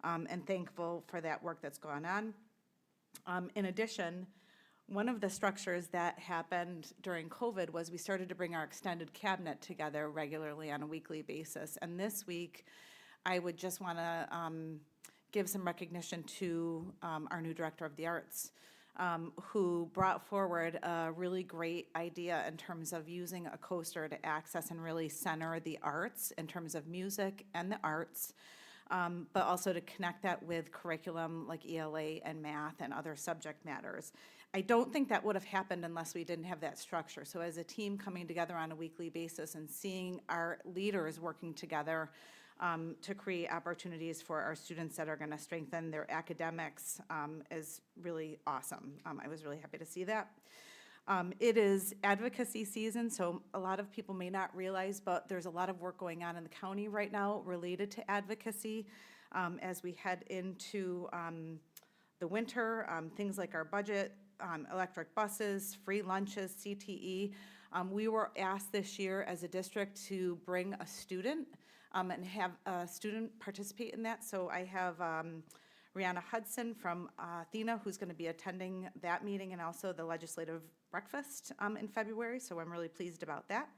and thankful for that work that's gone on. In addition, one of the structures that happened during COVID was we started to bring our extended cabinet together regularly on a weekly basis. And this week, I would just want to give some recognition to our new director of the arts, who brought forward a really great idea in terms of using a coaster to access and really center the arts in terms of music and the arts. But also to connect that with curriculum like ELA and math and other subject matters. I don't think that would have happened unless we didn't have that structure. So as a team coming together on a weekly basis and seeing our leaders working together to create opportunities for our students that are going to strengthen their academics is really awesome. I was really happy to see that. It is advocacy season, so a lot of people may not realize, but there's a lot of work going on in the county right now related to advocacy as we head into the winter. Things like our budget, electric buses, free lunches, CTE. We were asked this year as a district to bring a student and have a student participate in that. So I have Rihanna Hudson from Athena, who's going to be attending that meeting, and also the legislative breakfast in February, so I'm really pleased about that.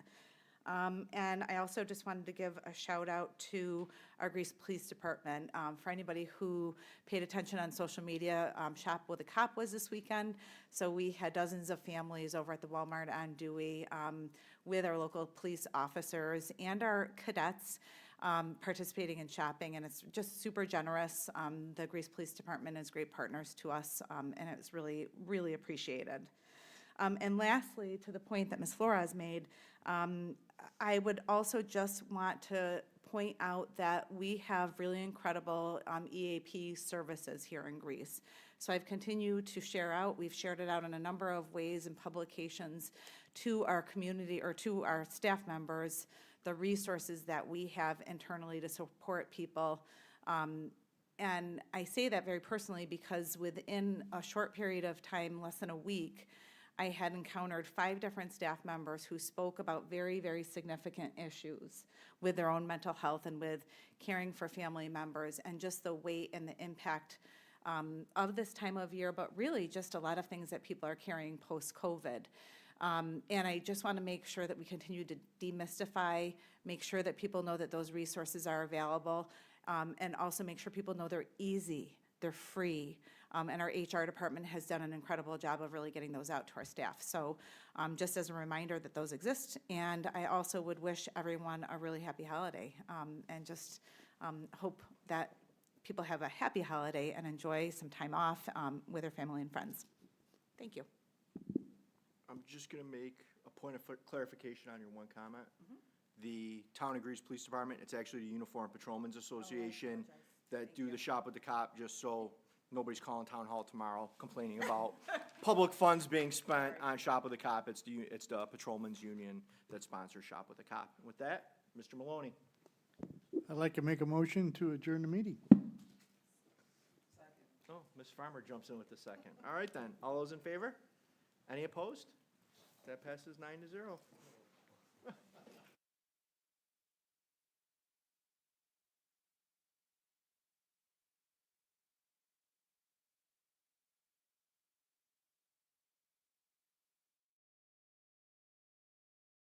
And I also just wanted to give a shout out to our Greece Police Department. For anybody who paid attention on social media, Shop with a Cop was this weekend, so we had dozens of families over at the Walmart on Dewey with our local police officers and our cadets participating in shopping, and it's just super generous. The Greece Police Department is great partners to us, and it was really, really appreciated. And lastly, to the point that Ms. Flores made, I would also just want to point out that we have really incredible EAP services here in Greece. So I've continued to share out, we've shared it out in a number of ways and publications to our community or to our staff members, the resources that we have internally to support people. And I say that very personally because within a short period of time, less than a week, I had encountered 5 different staff members who spoke about very, very significant issues with their own mental health and with caring for family members, and just the weight and the impact of this time of year, but really just a lot of things that people are carrying post-COVID. And I just want to make sure that we continue to demystify, make sure that people know that those resources are available, and also make sure people know they're easy, they're free. And our HR department has done an incredible job of really getting those out to our staff. So just as a reminder that those exist, and I also would wish everyone a really happy holiday, and just hope that people have a happy holiday and enjoy some time off with their family and friends. Thank you. I'm just going to make a point of clarification on your one comment. The Town of Greece Police Department, it's actually the Uniform Patrolmen's Association that do the Shop with the Cop, just so nobody's calling Town Hall tomorrow complaining about public funds being spent on Shop with the Cop. It's the Patrolmen's Union that sponsors Shop with the Cop. And with that, Mr. Maloney. I'd like to make a motion to adjourn the meeting. Oh, Ms. Farmer jumps in with the second. All right then, all those in favor? Any opposed? That passes 9-0.